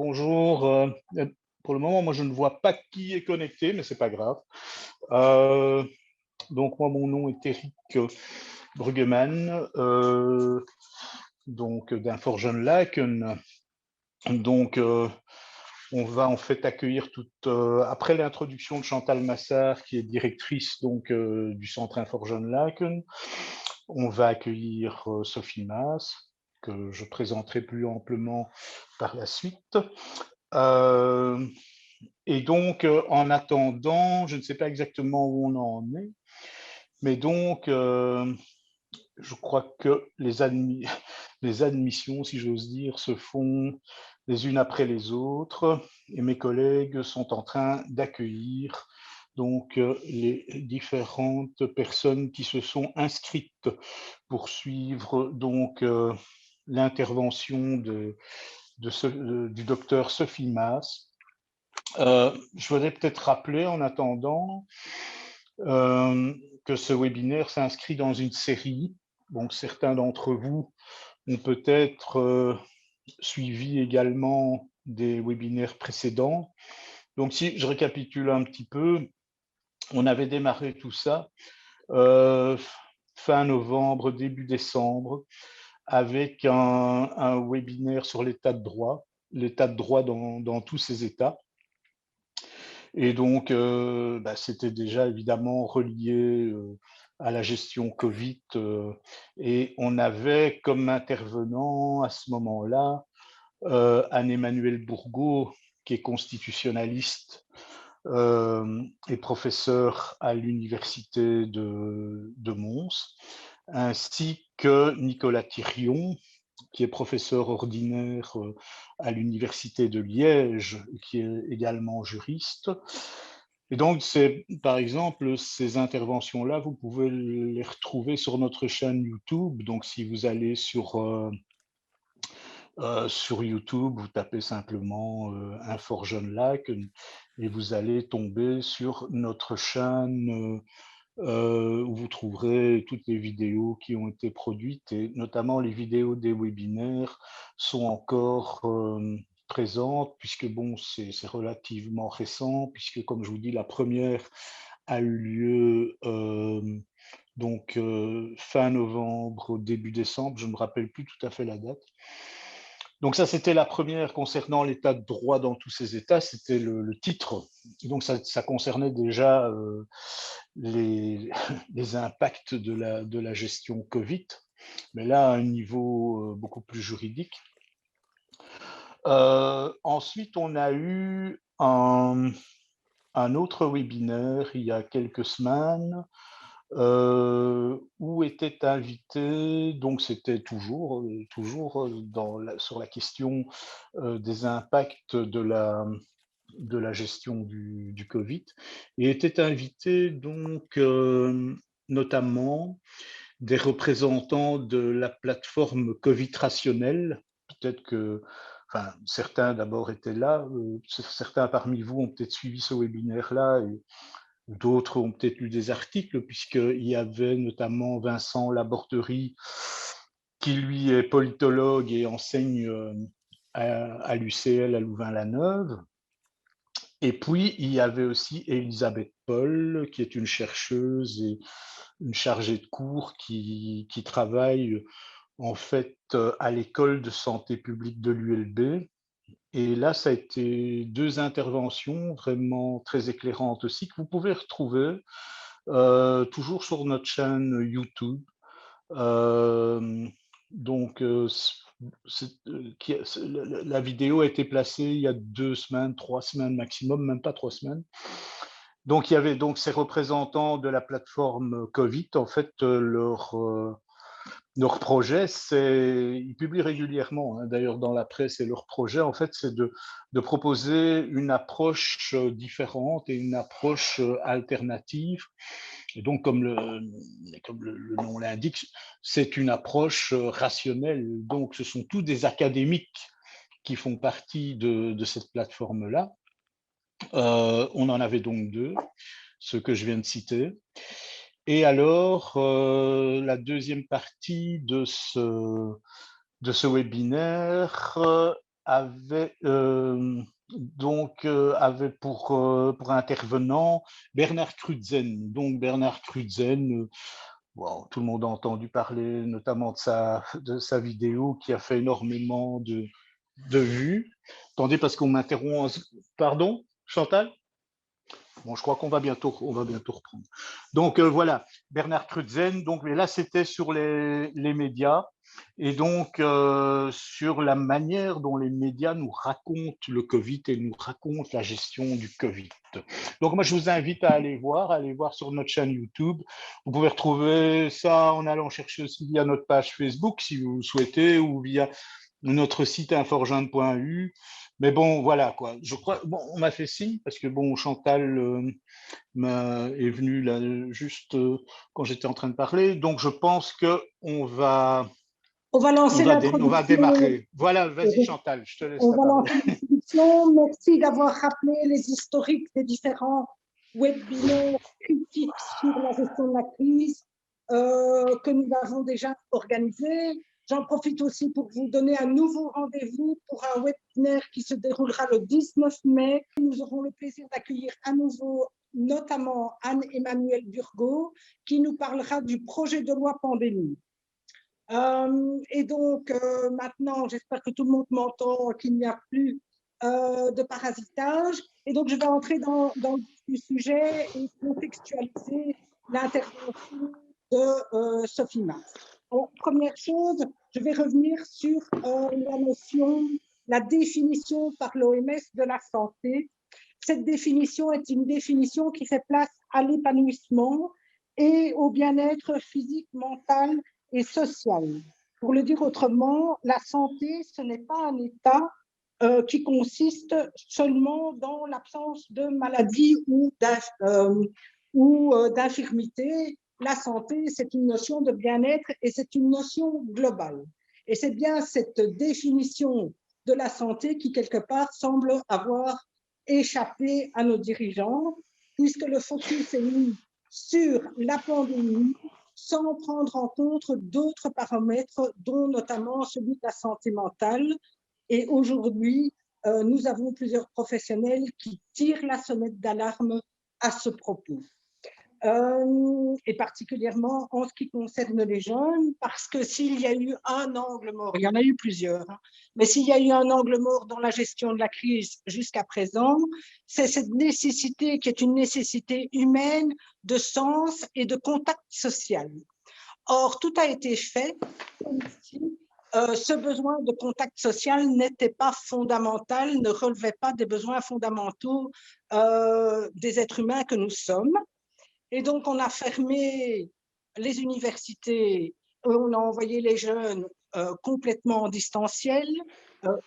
Bonjour. Pour le moment, moi, je ne vois pas qui est connecté, mais c'est pas grave. Euh, donc, moi, mon nom est Eric Bruggeman, donc d'Inforjeune-Laken. Donc, on va en fait accueillir après l'introduction de Chantal Massard, qui est directrice donc du centre Inforjeune-Laken, on va accueillir Sophie Maas, que je présenterai plus amplement par la suite. Euh, et donc, en attendant, je ne sais pas exactement où on en est, mais donc, je crois que les admissions, si j'ose dire, se font les unes après les autres, et mes collègues sont en train d'accueillir donc les différentes personnes qui se sont inscrites pour suivre donc l'intervention du docteur Sophie Maas. Je voudrais peut-être rappeler en attendant que ce webinaire s'inscrit dans une série. Donc certains d'entre vous ont peut-être suivi également des webinaires précédents. Donc si je récapitule un petit peu, on avait démarré tout ça fin novembre, début décembre, avec un webinaire sur l'état de droit dans tous ses états. Et donc, c'était déjà évidemment relié à la gestion Covid. Et on avait comme intervenant à ce moment-là Anne-Emmanuelle Bourgault, qui est constitutionnaliste et professeur à l'université de Mons, ainsi que Nicolas Thirion, qui est professeur ordinaire à l'université de Liège, qui est également juriste. Et donc, par exemple, ces interventions-là, vous pouvez les retrouver sur notre chaîne YouTube. Donc, si vous allez sur YouTube, vous tapez simplement Infor-Jeune-Lac et vous allez tomber sur notre chaîne où vous trouverez toutes les vidéos qui ont été produites et notamment les vidéos des webinaires sont encore présentes puisque bon, c'est relativement récent puisque comme je vous dis, la première a eu lieu donc fin novembre, début décembre, je ne me rappelle plus tout à fait la date. Donc ça, c'était la première concernant l'état de droit dans tous ces états, c'était le titre. Donc ça concernait déjà les impacts de la gestion Covid, mais là à un niveau beaucoup plus juridique. Ensuite, on a eu un autre webinaire il y a quelques semaines où était invité, donc c'était toujours sur la question des impacts de la gestion du Covid, et était invité donc notamment des représentants de la plateforme Covid rationnelle. Peut-être que, enfin, certains d'abord étaient là, certains parmi vous ont peut-être suivi ce webinaire-là, et d'autres ont peut-être lu des articles, puisqu'il y avait notamment Vincent Laborderie, qui lui est politologue et enseigne à l'UCL à Louvain-la-Neuve. Et puis, il y avait aussi Elisabeth Paul, qui est une chercheuse et une chargée de cours qui travaille en fait à l'école de santé publique de l'ULB. Et là, ça a été deux interventions vraiment très éclairantes aussi, que vous pouvez retrouver toujours sur notre chaîne YouTube. Donc, la vidéo a été placée il y a 2 semaines, 3 semaines maximum, même pas 3 semaines. Donc, il y avait donc ces représentants de la plateforme Covid. En fait, leur projet, ils publient régulièrement, hein, d'ailleurs dans la presse, et leur projet, en fait, c'est de proposer une approche différente et une approche alternative. Et donc, comme le nom l'indique, c'est une approche rationnelle. Donc, ce sont tous des académiques qui font partie de cette plateforme-là. On en avait donc deux, ceux que je viens de citer. Et alors, la deuxième partie de ce webinaire avait pour intervenant Bernard Crutzen. Donc Bernard Crutzen, wow, tout le monde a entendu parler notamment de sa vidéo qui a fait énormément de vues. Attendez, parce qu'on m'interrompt. Pardon, Chantal? Bon, je crois qu'on va bientôt reprendre. Donc voilà, Bernard Crutzen. Donc, mais là, c'était sur les médias et donc sur la manière dont les médias nous racontent le Covid et nous racontent la gestion du Covid. Donc moi, je vous invite à aller voir sur notre chaîne YouTube. Vous pouvez retrouver ça en allant chercher aussi via notre page Facebook si vous souhaitez ou via notre site inforjeune.eu. Mais bon, voilà quoi. Je crois, bon, on m'a fait signe parce que bon, Chantal est venue là juste quand j'étais en train de parler. Donc, je pense que on va lancer l'introduction. On va démarrer. Voilà, vas-y Chantal, je te laisse la parole. On va lancer l'introduction. Merci d'avoir rappelé les historiques des différents webinaires critiques sur la gestion de la crise que nous avons déjà organisés. J'en profite aussi pour vous donner un nouveau rendez-vous pour un webinaire qui se déroulera le 19 mai. Nous aurons le plaisir d'accueillir à nouveau notamment Anne-Emmanuelle Burgot qui nous parlera du projet de loi pandémie. Et donc maintenant, j'espère que tout le monde m'entend, qu'il n'y a plus de parasitage. Et donc, je vais entrer dans le sujet et contextualiser l'intervention de Sophie Mas. Alors, première chose, je vais revenir sur la définition par l'OMS de la santé. Cette définition est une définition qui fait place à l'épanouissement et au bien-être physique, mental et social. Pour le dire autrement, la santé, ce n'est pas un état qui consiste seulement dans l'absence de maladie ou d'infirmité. La santé, c'est une notion de bien-être et c'est une notion globale. Et c'est bien cette définition de la santé qui, quelque part, semble avoir échappé à nos dirigeants, puisque le focus est mis sur la pandémie, sans prendre en compte d'autres paramètres, dont notamment celui de la santé mentale. Et aujourd'hui, nous avons plusieurs professionnels qui tirent la sonnette d'alarme à ce propos. Et particulièrement en ce qui concerne les jeunes, parce que s'il y a eu un angle mort, il y en a eu plusieurs, mais s'il y a eu un angle mort dans la gestion de la crise jusqu'à présent, c'est cette nécessité qui est une nécessité humaine de sens et de contact social. Or, tout a été fait comme si ce besoin de contact social n'était pas fondamental, ne relevait pas des besoins fondamentaux des êtres humains que nous sommes. Et donc, on a fermé les universités, on a envoyé les jeunes complètement en distanciel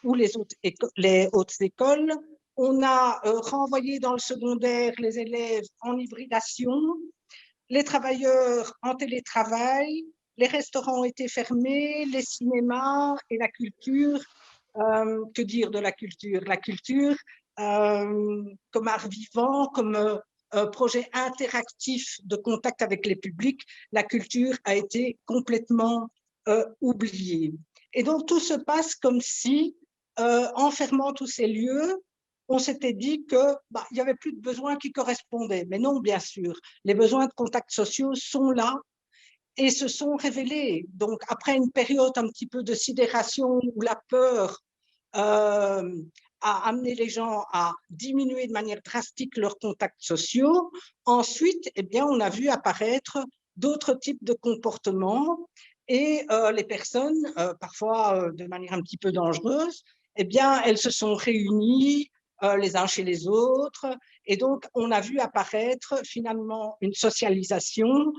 ou les hautes écoles. On a renvoyé dans le secondaire les élèves en hybridation, les travailleurs en télétravail, les restaurants ont été fermés, les cinémas et la culture. Que dire de la culture? La culture comme art vivant, comme projet interactif de contact avec les publics, la culture a été complètement oubliée. Et donc, tout se passe comme si, en fermant tous ces lieux, on s'était dit qu'il n'y avait plus de besoins qui correspondaient. Mais non, bien sûr, les besoins de contacts sociaux sont là et se sont révélés. Donc, après une période un petit peu de sidération où la peur a amené les gens à diminuer de manière drastique leurs contacts sociaux. Ensuite, eh bien, on a vu apparaître d'autres types de comportements et les personnes, parfois de manière un petit peu dangereuse, eh bien, elles se sont réunies les uns chez les autres. Et donc, on a vu apparaître finalement une socialisation,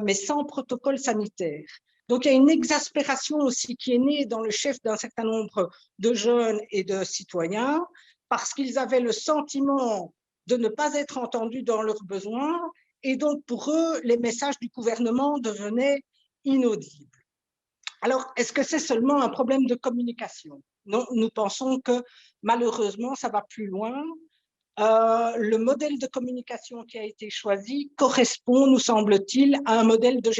mais sans protocole sanitaire. Donc, il y a une exaspération aussi qui est née dans le chef d'un certain nombre de jeunes et de citoyens parce qu'ils avaient le sentiment de ne pas être entendus dans leurs besoins et donc pour eux, les messages du gouvernement devenaient inaudibles. Alors, est-ce que c'est seulement un problème de communication? Non, nous pensons que malheureusement, ça va plus loin. Le modèle de communication qui a été choisi correspond, nous semble-t-il, à un modèle de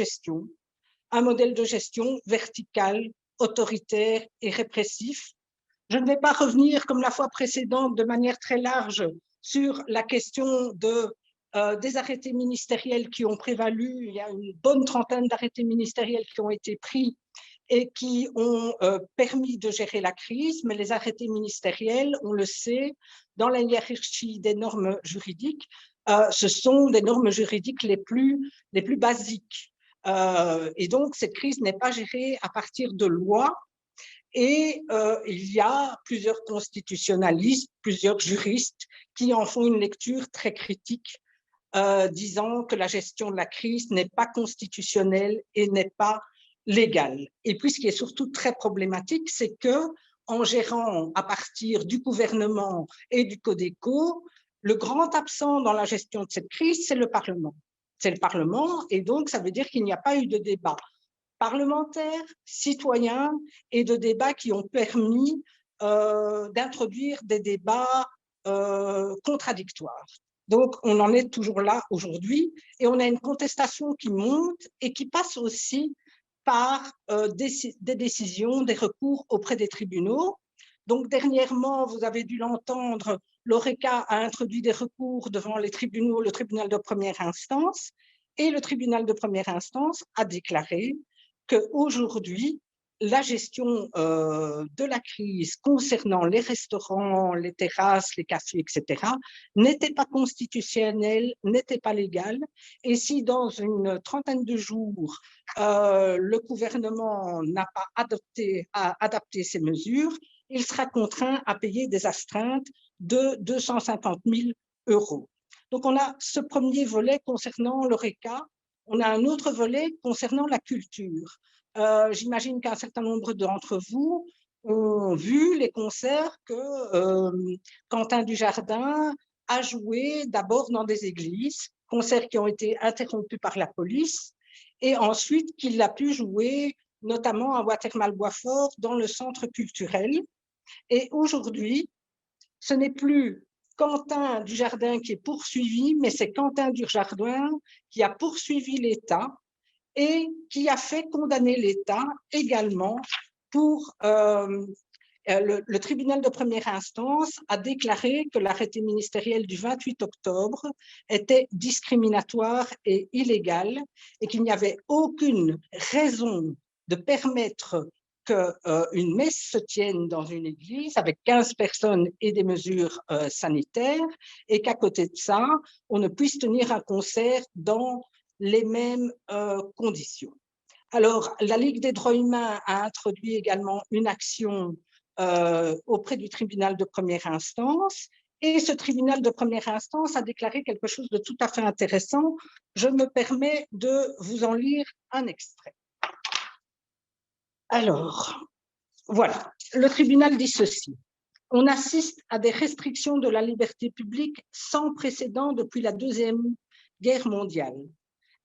gestion vertical, autoritaire et répressif, Je ne vais pas revenir, comme la fois précédente, de manière très large sur la question des arrêtés ministériels qui ont prévalu. Il y a une bonne trentaine d'arrêtés ministériels qui ont été pris et qui ont permis de gérer la crise, mais les arrêtés ministériels, on le sait, dans la hiérarchie des normes juridiques, ce sont des normes juridiques les plus basiques. Et donc, cette crise n'est pas gérée à partir de lois. Et il y a plusieurs constitutionnalistes, plusieurs juristes qui en font une lecture très critique, disant que la gestion de la crise n'est pas constitutionnelle et n'est pas légale. Et puis, ce qui est surtout très problématique, c'est que en gérant à partir du gouvernement et du Codeco, le grand absent dans la gestion de cette crise, c'est le Parlement. C'est le Parlement, et donc ça veut dire qu'il n'y a pas eu de débat parlementaires, citoyens et de débats qui ont permis d'introduire des débats contradictoires. Donc, on en est toujours là aujourd'hui et on a une contestation qui monte et qui passe aussi par des décisions, des recours auprès des tribunaux. Donc, dernièrement, vous avez dû l'entendre, l'ORECA a introduit des recours devant les tribunaux, le tribunal de première instance, et le tribunal de première instance a déclaré qu'aujourd'hui, la gestion de la crise concernant les restaurants, les terrasses, les cafés, etc., n'était pas constitutionnelle, n'était pas légale. Et si dans une trentaine de jours, le gouvernement n'a pas adapté ces mesures, il sera contraint à payer des astreintes de 250 000 €. Donc, on a ce premier volet concernant l'ORECA. On a un autre volet concernant la culture. J'imagine qu'un certain nombre d'entre vous ont vu les concerts que Quentin Dujardin a joué d'abord dans des églises, concerts qui ont été interrompus par la police, et ensuite qu'il a pu jouer notamment à Watermal-Boisfort dans le centre culturel. Et aujourd'hui, ce n'est plus Quentin Dujardin qui est poursuivi, mais c'est Quentin Dujardin qui a poursuivi l'État et qui a fait condamner l'État également pour le tribunal de première instance a déclaré que l'arrêté ministériel du 28 octobre était discriminatoire et illégal et qu'il n'y avait aucune raison de permettre qu'une messe se tienne dans une église avec 15 personnes et des mesures sanitaires et qu'à côté de ça, on ne puisse tenir un concert dans les mêmes conditions. Alors, la Ligue des droits humains a introduit également une action auprès du tribunal de première instance et ce tribunal de première instance a déclaré quelque chose de tout à fait intéressant. Je me permets de vous en lire un extrait. Alors, voilà, le tribunal dit ceci. On assiste à des restrictions de la liberté publique sans précédent depuis la Deuxième Guerre mondiale.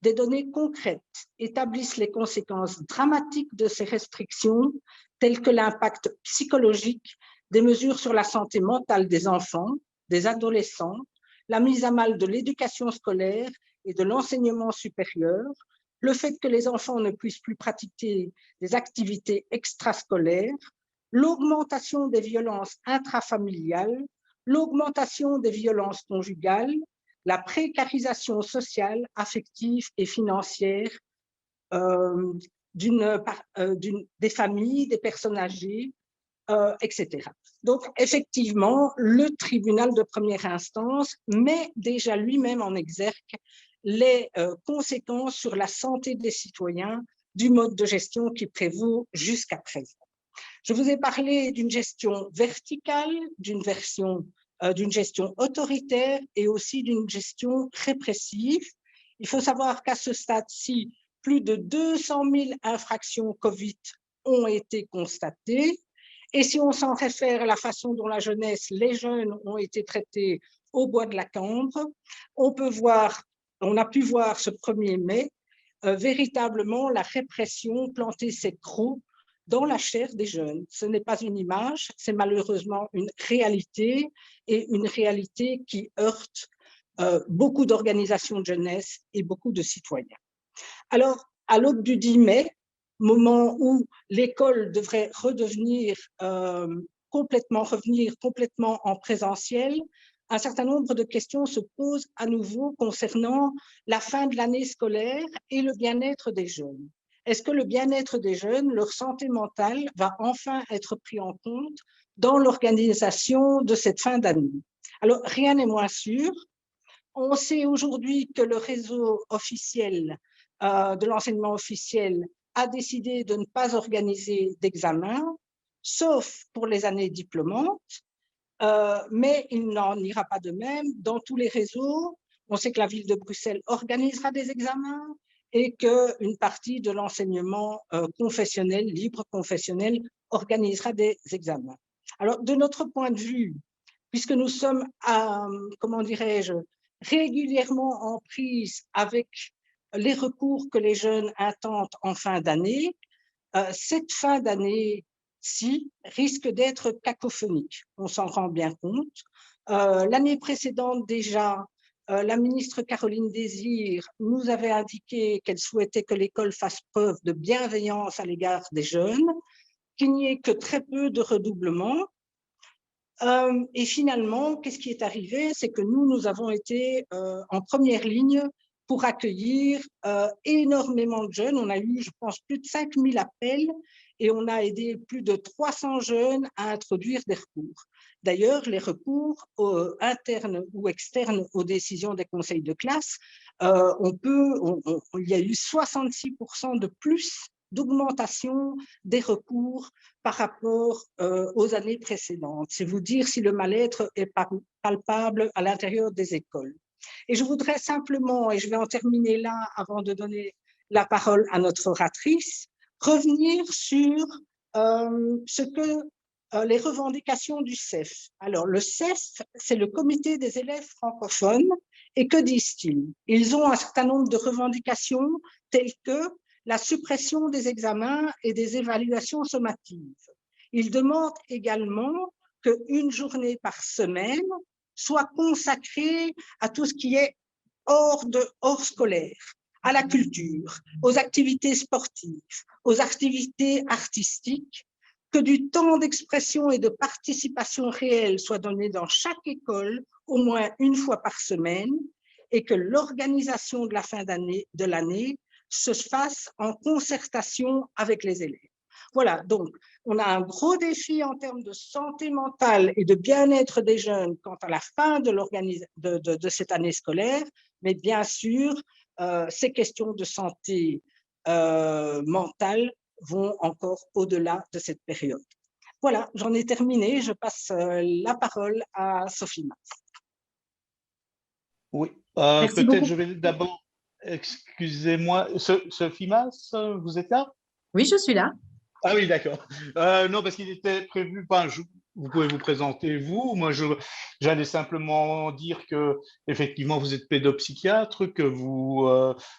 Des données concrètes établissent les conséquences dramatiques de ces restrictions, telles que l'impact psychologique des mesures sur la santé mentale des enfants, des adolescents, la mise à mal de l'éducation scolaire et de l'enseignement supérieur, le fait que les enfants ne puissent plus pratiquer des activités extrascolaires, l'augmentation des violences intrafamiliales, l'augmentation des violences conjugales, la précarisation sociale, affective et financière des familles, des personnes âgées, etc. Donc, effectivement, le tribunal de première instance met déjà lui-même en exergue les conséquences sur la santé des citoyens du mode de gestion qui prévaut jusqu'à présent. Je vous ai parlé d'une gestion verticale, d'une gestion autoritaire et aussi d'une gestion répressive. Il faut savoir qu'à ce stade-ci, plus de 200 000 infractions Covid ont été constatées. Et si on s'en réfère à la façon dont la jeunesse, les jeunes ont été traités au bois de la Cambre, on a pu voir ce 1er mai véritablement la répression planter ses crocs dans la chair des jeunes. Ce n'est pas une image, c'est malheureusement une réalité et une réalité qui heurte beaucoup d'organisations de jeunesse et beaucoup de citoyens. Alors, à l'aube du 10 mai, moment où l'école devrait redevenir revenir complètement en présentiel, un certain nombre de questions se posent à nouveau concernant la fin de l'année scolaire et le bien-être des jeunes. Est-ce que le bien-être des jeunes, leur santé mentale, va enfin être pris en compte dans l'organisation de cette fin d'année? Alors, rien n'est moins sûr. On sait aujourd'hui que le réseau officiel de l'enseignement officiel a décidé de ne pas organiser d'examen, sauf pour les années diplômantes, mais il n'en ira pas de même dans tous les réseaux. On sait que la ville de Bruxelles organisera des examens et qu'une partie de l'enseignement confessionnel, libre confessionnel, organisera des examens. Alors, de notre point de vue, puisque nous sommes, comment dirais-je, régulièrement en prise avec les recours que les jeunes intentent en fin d'année, cette fin d'année-ci risque d'être cacophonique. On s'en rend bien compte. L'année précédente déjà, la ministre Caroline Désir nous avait indiqué qu'elle souhaitait que l'école fasse preuve de bienveillance à l'égard des jeunes, qu'il n'y ait que très peu de redoublement. Et finalement, qu'est-ce qui est arrivé? C'est que nous avons été en première ligne pour accueillir énormément de jeunes. On a eu, je pense, plus de 5000 appels et on a aidé plus de 300 jeunes à introduire des recours. D'ailleurs, les recours internes ou externes aux décisions des conseils de classe, il y a eu 66% de plus d'augmentation des recours par rapport aux années précédentes. C'est vous dire si le mal-être est palpable à l'intérieur des écoles. Et je voudrais simplement, et je vais en terminer là avant de donner la parole à notre oratrice, revenir sur ce que les revendications du CEF. Alors, le CEF, c'est le comité des élèves francophones, et que disent-ils? Ils ont un certain nombre de revendications telles que la suppression des examens et des évaluations sommatives. Ils demandent également qu'une journée par semaine soit consacrée à tout ce qui est hors scolaire, à la culture, aux activités sportives, aux activités artistiques, que du temps d'expression et de participation réelle soit donné dans chaque école au moins une fois par semaine et que l'organisation de la fin de l'année se fasse en concertation avec les élèves. Voilà, donc on a un gros défi en termes de santé mentale et de bien-être des jeunes quant à la fin de cette année scolaire, mais bien sûr, ces questions de santé mentale vont encore au-delà de cette période. Voilà, j'en ai terminé. Je passe la parole à Sophie Mas. Oui, Merci peut-être beaucoup. je vais d'abord, excusez-moi, Sophie Mas, vous êtes là? Oui, je suis là. Ah oui, d'accord. Non, parce qu'il était prévu, vous pouvez vous présenter vous. Moi, j'allais simplement dire que effectivement, vous êtes pédopsychiatre, que vous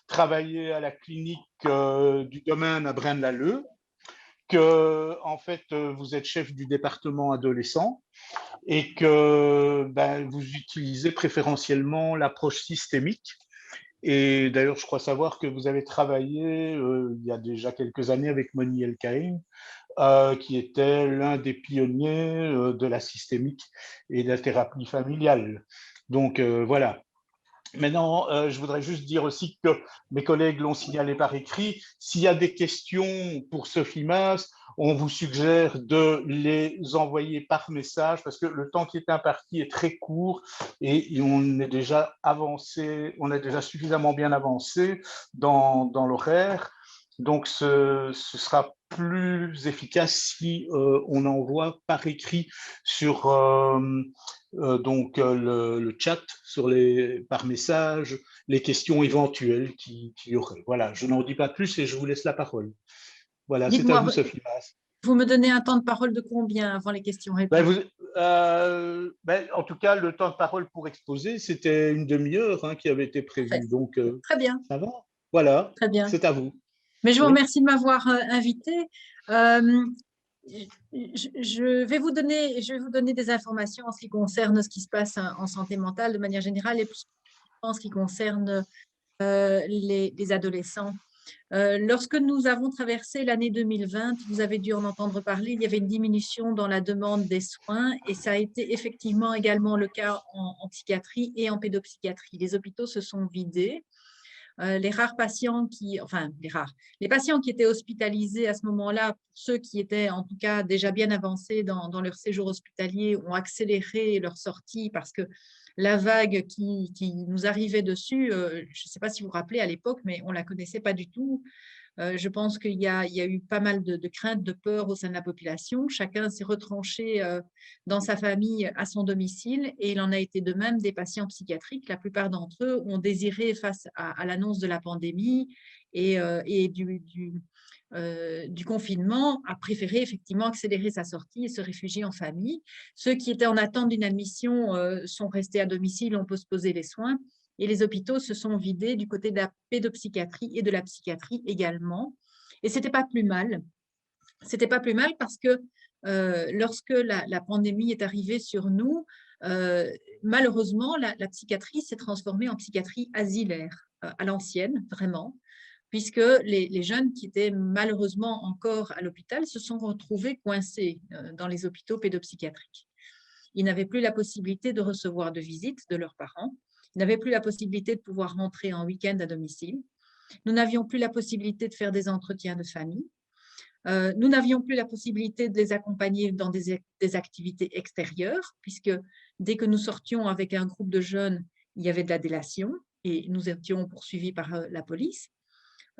travaillez à la clinique du domaine à Braine-l'Alleud, que en fait, vous êtes chef du département adolescent et que vous utilisez préférentiellement l'approche systémique. Et d'ailleurs, je crois savoir que vous avez travaillé il y a déjà quelques années avec Moni Elkaïm, qui était l'un des pionniers de la systémique et de la thérapie familiale. Donc voilà. Maintenant, je voudrais juste dire aussi que mes collègues l'ont signalé par écrit. S'il y a des questions pour Sophie Mas, on vous suggère de les envoyer par message parce que le temps qui est imparti est très court et on est déjà avancé, on est déjà suffisamment bien avancé dans l'horaire. Donc, ce sera plus efficace si on envoie par écrit sur le chat, par message, les questions éventuelles qu'il y aurait. Voilà, je n'en dis pas plus et je vous laisse la parole. Voilà, c'est à Dites-moi, vous, Sophie Mas. vous me donnez un temps de parole de combien avant les questions-réponses? En tout cas, le temps de parole pour exposer, c'était une demi-heure qui avait été prévue. Donc, Très bien. ça va? Voilà, Très bien. c'est à vous. Mais je vous Oui. remercie de m'avoir invité. Je vais vous donner des informations en ce qui concerne ce qui se passe en santé mentale de manière générale et plus en ce qui concerne les adolescents Lorsque nous avons traversé l'année 2020, vous avez dû en entendre parler, il y avait une diminution dans la demande des soins et ça a été effectivement également le cas en psychiatrie et en pédopsychiatrie. Les hôpitaux se sont vidés. Les patients qui étaient hospitalisés à ce moment-là, ceux qui étaient en tout cas déjà bien avancés dans leur séjour hospitalier, ont accéléré leur sortie parce que la vague qui nous arrivait dessus, je ne sais pas si vous vous rappelez à l'époque, mais on ne la connaissait pas du tout. Je pense qu'il y a eu pas mal de craintes, de peurs au sein de la population. Chacun s'est retranché dans sa famille à son domicile et il en a été de même des patients psychiatriques. La plupart d'entre eux ont désiré, face à l'annonce de la pandémie et du confinement, a préféré effectivement accélérer sa sortie et se réfugier en famille. Ceux qui étaient en attente d'une admission sont restés à domicile, ont postposé les soins. Et les hôpitaux se sont vidés du côté de la pédopsychiatrie et de la psychiatrie également. Et ce n'était pas plus mal. C'était pas plus mal parce que lorsque la pandémie est arrivée sur nous, malheureusement, la psychiatrie s'est transformée en psychiatrie asilaire, à l'ancienne, vraiment, puisque les jeunes qui étaient malheureusement encore à l'hôpital se sont retrouvés coincés dans les hôpitaux pédopsychiatriques. Ils n'avaient plus la possibilité de recevoir de visites de leurs parents. Ils n'avaient plus la possibilité de pouvoir rentrer en week-end à domicile. Nous n'avions plus la possibilité de faire des entretiens de famille. Nous n'avions plus la possibilité de les accompagner dans des activités extérieures, puisque dès que nous sortions avec un groupe de jeunes, il y avait de la délation et nous étions poursuivis par la police.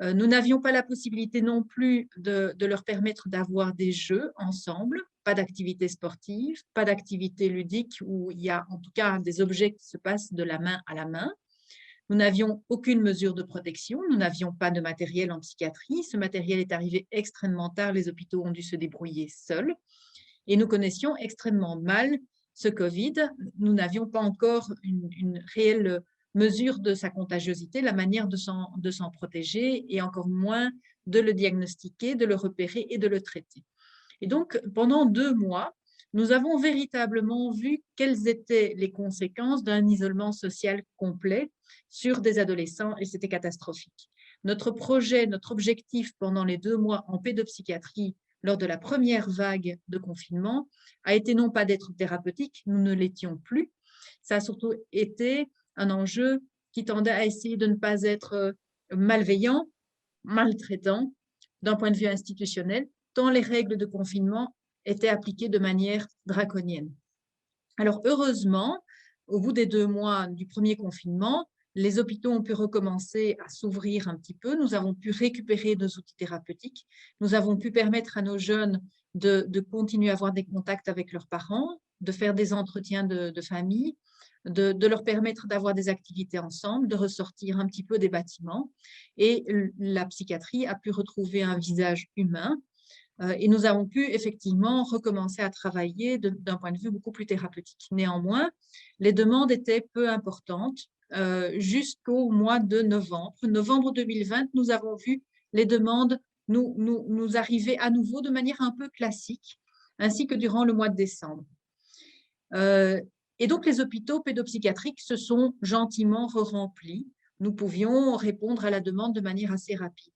Nous n'avions pas la possibilité non plus de leur permettre d'avoir des jeux ensemble, pas d'activités sportives, pas d'activités ludiques où il y a en tout cas des objets qui se passent de la main à la main. Nous n'avions aucune mesure de protection, nous n'avions pas de matériel en psychiatrie. Ce matériel est arrivé extrêmement tard, les hôpitaux ont dû se débrouiller seuls. Et nous connaissions extrêmement mal ce Covid. Nous n'avions pas encore une réelle mesure de sa contagiosité, la manière de s'en protéger et encore moins de le diagnostiquer, de le repérer et de le traiter. Et donc, pendant 2 mois, nous avons véritablement vu quelles étaient les conséquences d'un isolement social complet sur des adolescents et c'était catastrophique. Notre projet, notre objectif pendant les 2 mois en pédopsychiatrie lors de la première vague de confinement a été non pas d'être thérapeutique, nous ne l'étions plus, ça a surtout été un enjeu qui tendait à essayer de ne pas être malveillant, maltraitant d'un point de vue institutionnel, tant les règles de confinement étaient appliquées de manière draconienne. Alors heureusement, au bout des 2 mois du premier confinement, les hôpitaux ont pu recommencer à s'ouvrir un petit peu, nous avons pu récupérer nos outils thérapeutiques, nous avons pu permettre à nos jeunes de continuer à avoir des contacts avec leurs parents, de faire des entretiens de famille, de leur permettre d'avoir des activités ensemble, de ressortir un petit peu des bâtiments. Et la psychiatrie a pu retrouver un visage humain et nous avons pu effectivement recommencer à travailler d'un point de vue beaucoup plus thérapeutique. Néanmoins, les demandes étaient peu importantes jusqu'au mois de novembre. Novembre 2020, nous avons vu les demandes nous arriver à nouveau de manière un peu classique, ainsi que durant le mois de décembre. Et donc, les hôpitaux pédopsychiatriques se sont gentiment re-remplis. Nous pouvions répondre à la demande de manière assez rapide.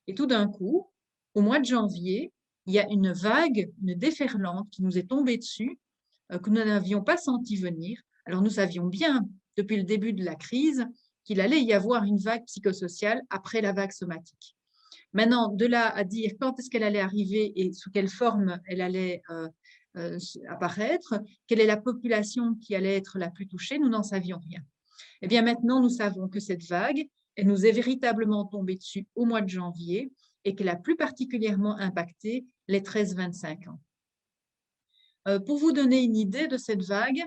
Et tout d'un coup, au mois de janvier, il y a une vague, une déferlante qui nous est tombée dessus, que nous n'avions pas senti venir. Alors, nous savions bien, depuis le début de la crise, qu'il allait y avoir une vague psychosociale après la vague somatique. Maintenant, de là à dire quand est-ce qu'elle allait arriver et sous quelle forme elle allait apparaître, quelle est la population qui allait être la plus touchée, nous n'en savions rien. Eh bien, maintenant, nous savons que cette vague, elle nous est véritablement tombée dessus au mois de janvier et qu'elle a plus particulièrement impacté les 13-25 ans. Pour vous donner une idée de cette vague,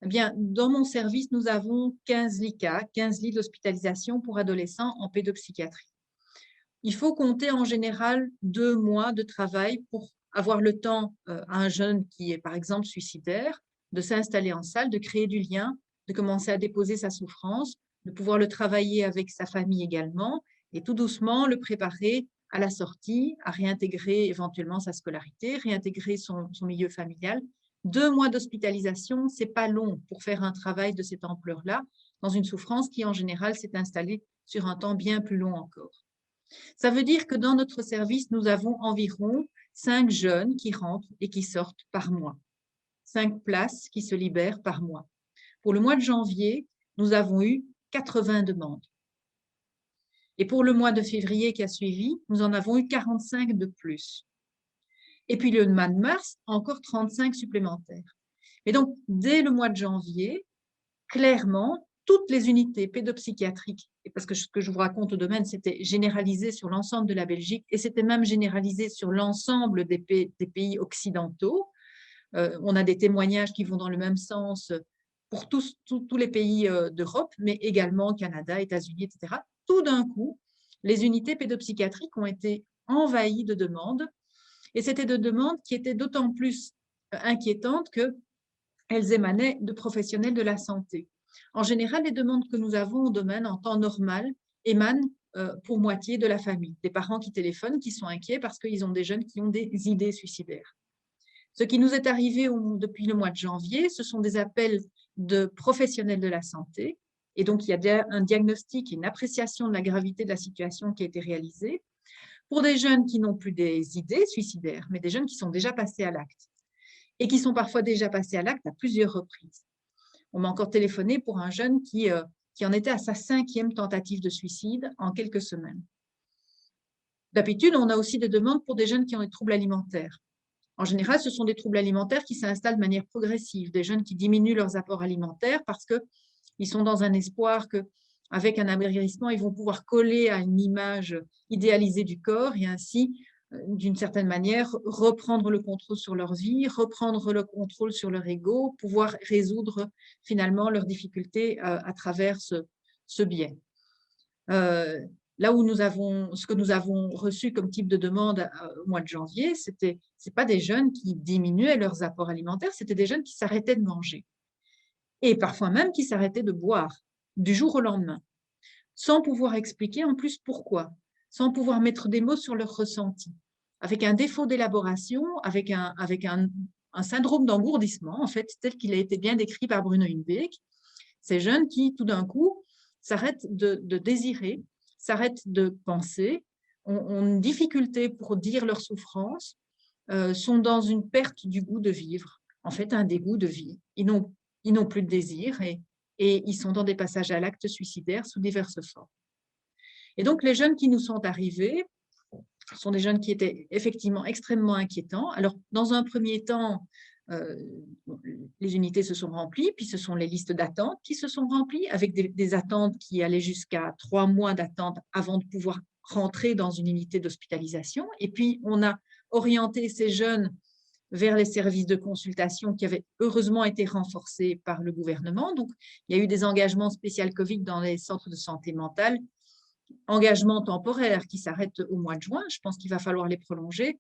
eh bien, dans mon service, nous avons 15 LICA, 15 lits d'hospitalisation pour adolescents en pédopsychiatrie. Il faut compter en général 2 mois de travail pour avoir le temps à un jeune qui est par exemple suicidaire de s'installer en salle, de créer du lien, de commencer à déposer sa souffrance, de pouvoir le travailler avec sa famille également et tout doucement le préparer à la sortie, à réintégrer éventuellement sa scolarité, réintégrer son milieu familial. 2 mois d'hospitalisation, ce n'est pas long pour faire un travail de cette ampleur-là, dans une souffrance qui en général s'est installée sur un temps bien plus long encore. Ça veut dire que dans notre service, nous avons environ 5 jeunes qui rentrent et qui sortent par mois. 5 places qui se libèrent par mois. Pour le mois de janvier, nous avons eu 80 demandes. Et pour le mois de février qui a suivi, nous en avons eu 45 de plus. Et puis le mois de mars, encore 35 supplémentaires. Et donc, dès le mois de janvier, clairement, toutes les unités pédopsychiatriques, parce que ce que je vous raconte au domaine, c'était généralisé sur l'ensemble de la Belgique et c'était même généralisé sur l'ensemble des pays occidentaux. On a des témoignages qui vont dans le même sens pour tous les pays d'Europe, mais également Canada, États-Unis, etc. Tout d'un coup, les unités pédopsychiatriques ont été envahies de demandes et c'était de demandes qui étaient d'autant plus inquiétantes qu'elles émanaient de professionnels de la santé. En général, les demandes que nous avons au domaine en temps normal émanent pour moitié de la famille, des parents qui téléphonent, qui sont inquiets parce qu'ils ont des jeunes qui ont des idées suicidaires. Ce qui nous est arrivé depuis le mois de janvier, ce sont des appels de professionnels de la santé. Et donc, il y a un diagnostic et une appréciation de la gravité de la situation qui a été réalisée pour des jeunes qui n'ont plus des idées suicidaires, mais des jeunes qui sont déjà passés à l'acte et qui sont parfois déjà passés à l'acte à plusieurs reprises. On m'a encore téléphoné pour un jeune qui en était à sa 5e tentative de suicide en quelques semaines. D'habitude, on a aussi des demandes pour des jeunes qui ont des troubles alimentaires. En général, ce sont des troubles alimentaires qui s'installent de manière progressive, des jeunes qui diminuent leurs apports alimentaires parce qu'ils sont dans un espoir qu'avec un amaigrissement, ils vont pouvoir coller à une image idéalisée du corps et ainsi, d'une certaine manière, reprendre le contrôle sur leur vie, reprendre le contrôle sur leur ego, pouvoir résoudre finalement leurs difficultés à travers ce biais. Là où ce que nous avons reçu comme type de demande au mois de janvier, ce n'est pas des jeunes qui diminuaient leurs apports alimentaires, c'était des jeunes qui s'arrêtaient de manger et parfois même qui s'arrêtaient de boire du jour au lendemain, sans pouvoir expliquer en plus pourquoi, sans pouvoir mettre des mots sur leurs ressentis, avec un défaut d'élaboration, avec un syndrome d'engourdissement, en fait, tel qu'il a été bien décrit par Bruno Hünbeek. Ces jeunes qui, tout d'un coup, s'arrêtent de désirer, s'arrêtent de penser, ont une difficulté pour dire leur souffrance, sont dans une perte du goût de vivre, en fait un dégoût de vie. Ils n'ont plus de désir et ils sont dans des passages à l'acte suicidaire sous diverses formes. Et donc les jeunes qui nous sont arrivés sont des jeunes qui étaient effectivement extrêmement inquiétants. Alors dans un premier temps, les unités se sont remplies, puis ce sont les listes d'attente qui se sont remplies, avec des attentes qui allaient jusqu'à 3 mois d'attente avant de pouvoir rentrer dans une unité d'hospitalisation. Et puis, on a orienté ces jeunes vers les services de consultation qui avaient heureusement été renforcés par le gouvernement. Donc, il y a eu des engagements spéciaux Covid dans les centres de santé mentale, engagements temporaires qui s'arrêtent au mois de juin. Je pense qu'il va falloir les prolonger.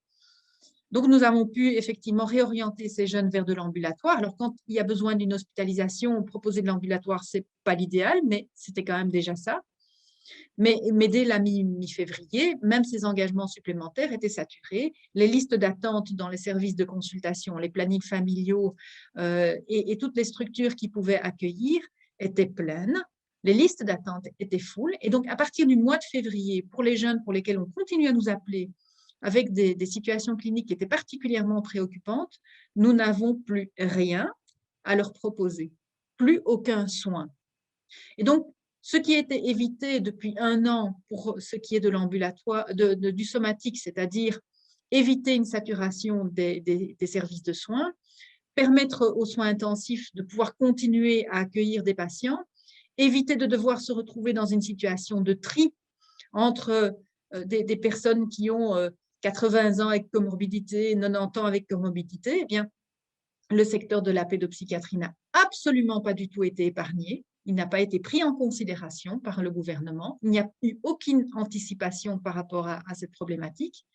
Donc, nous avons pu effectivement réorienter ces jeunes vers de l'ambulatoire. Alors, quand il y a besoin d'une hospitalisation, proposer de l'ambulatoire, ce n'est pas l'idéal, mais c'était quand même déjà ça. Mais dès la mi-février, même ces engagements supplémentaires étaient saturés. Les listes d'attente dans les services de consultation, les plannings familiaux et toutes les structures qui pouvaient accueillir étaient pleines. Les listes d'attente étaient full. Et donc, à partir du mois de février, pour les jeunes pour lesquels on continue à nous appeler, avec des situations cliniques qui étaient particulièrement préoccupantes, nous n'avons plus rien à leur proposer, plus aucun soin. Et donc, ce qui était évité depuis 1 an pour ce qui est de l'ambulatoire, du somatique, c'est-à-dire éviter une saturation des services de soins, permettre aux soins intensifs de pouvoir continuer à accueillir des patients, éviter de devoir se retrouver dans une situation de tri entre des personnes qui ont 80 ans avec comorbidité, 90 ans avec comorbidité, eh bien, le secteur de la pédopsychiatrie n'a absolument pas du tout été épargné. Il n'a pas été pris en considération par le gouvernement. Il n'y a eu aucune anticipation par rapport à cette problématique.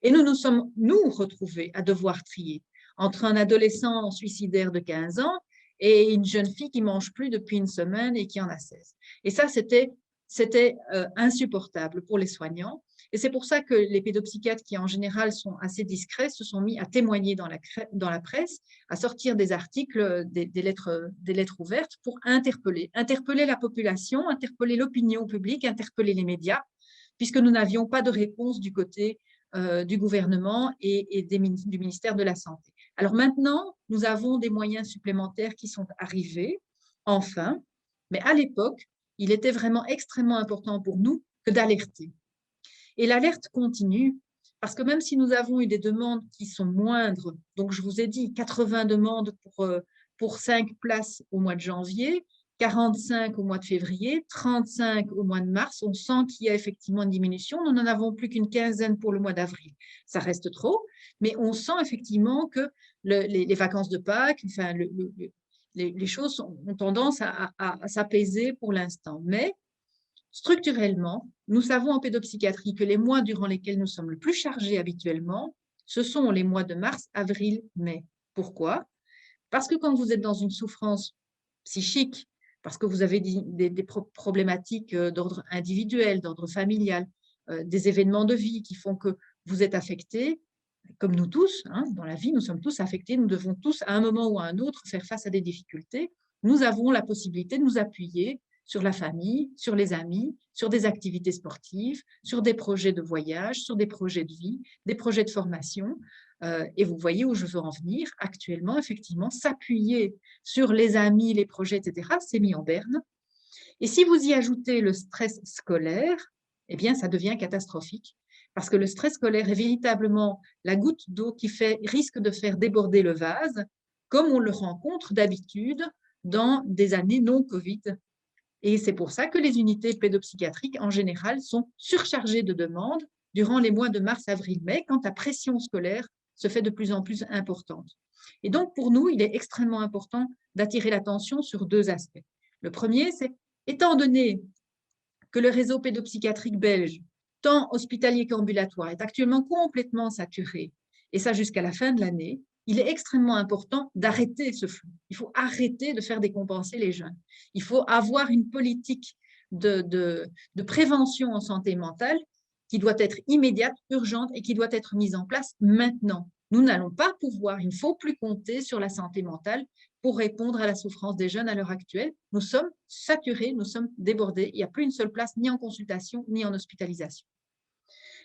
Et nous sommes, retrouvés à devoir trier entre un adolescent suicidaire de 15 ans et une jeune fille qui ne mange plus depuis 1 semaine et qui en a 16. Et ça, c'était insupportable pour les soignants. Et c'est pour ça que les pédopsychiatres, qui en général sont assez discrets, se sont mis à témoigner dans la presse, à sortir des articles, des lettres ouvertes pour interpeller la population, interpeller l'opinion publique, interpeller les médias puisque nous n'avions pas de réponse du côté du gouvernement et du ministère de la Santé. Alors maintenant, nous avons des moyens supplémentaires qui sont arrivés, enfin, mais à l'époque, il était vraiment extrêmement important pour nous que d'alerter. Et l'alerte continue, parce que même si nous avons eu des demandes qui sont moindres, donc je vous ai dit 80 demandes pour 5 places au mois de janvier, 45 au mois de février, 35 au mois de mars, on sent qu'il y a effectivement une diminution. Nous n'en avons plus qu'une quinzaine pour le mois d'avril. Ça reste trop, mais on sent effectivement que les vacances de Pâques, enfin, les choses ont tendance à s'apaiser pour l'instant. Mais structurellement, nous savons en pédopsychiatrie que les mois durant lesquels nous sommes le plus chargés habituellement, ce sont les mois de mars, avril, mai. Pourquoi? Parce que quand vous êtes dans une souffrance psychique, parce que vous avez des problématiques d'ordre individuel, d'ordre familial, des événements de vie qui font que vous êtes affecté, comme nous tous, hein, dans la vie, nous sommes tous affectés, nous devons tous, à un moment ou à un autre, faire face à des difficultés. Nous avons la possibilité de nous appuyer sur la famille, sur les amis, sur des activités sportives, sur des projets de voyage, sur des projets de vie, des projets de formation. Et vous voyez où je veux en venir. Actuellement, effectivement, s'appuyer sur les amis, les projets, etc., c'est mis en berne. Et si vous y ajoutez le stress scolaire, eh bien, ça devient catastrophique. Parce que le stress scolaire est véritablement la goutte d'eau qui risque de faire déborder le vase, comme on le rencontre d'habitude dans des années non Covid. Et c'est pour ça que les unités pédopsychiatriques, en général, sont surchargées de demandes durant les mois de mars, avril, mai, quand la pression scolaire se fait de plus en plus importante. Et donc, pour nous, il est extrêmement important d'attirer l'attention sur 2 aspects. Le premier, c'est, étant donné que le réseau pédopsychiatrique belge, tant hospitalier qu'ambulatoire, est actuellement complètement saturé, et ça jusqu'à la fin de l'année, il est extrêmement important d'arrêter ce flou. Il faut arrêter de faire décompenser les jeunes. Il faut avoir une politique de prévention en santé mentale qui doit être immédiate, urgente et qui doit être mise en place maintenant. Nous n'allons pas pouvoir, il ne faut plus compter sur la santé mentale pour répondre à la souffrance des jeunes à l'heure actuelle. Nous sommes saturés, nous sommes débordés. Il n'y a plus une seule place ni en consultation ni en hospitalisation.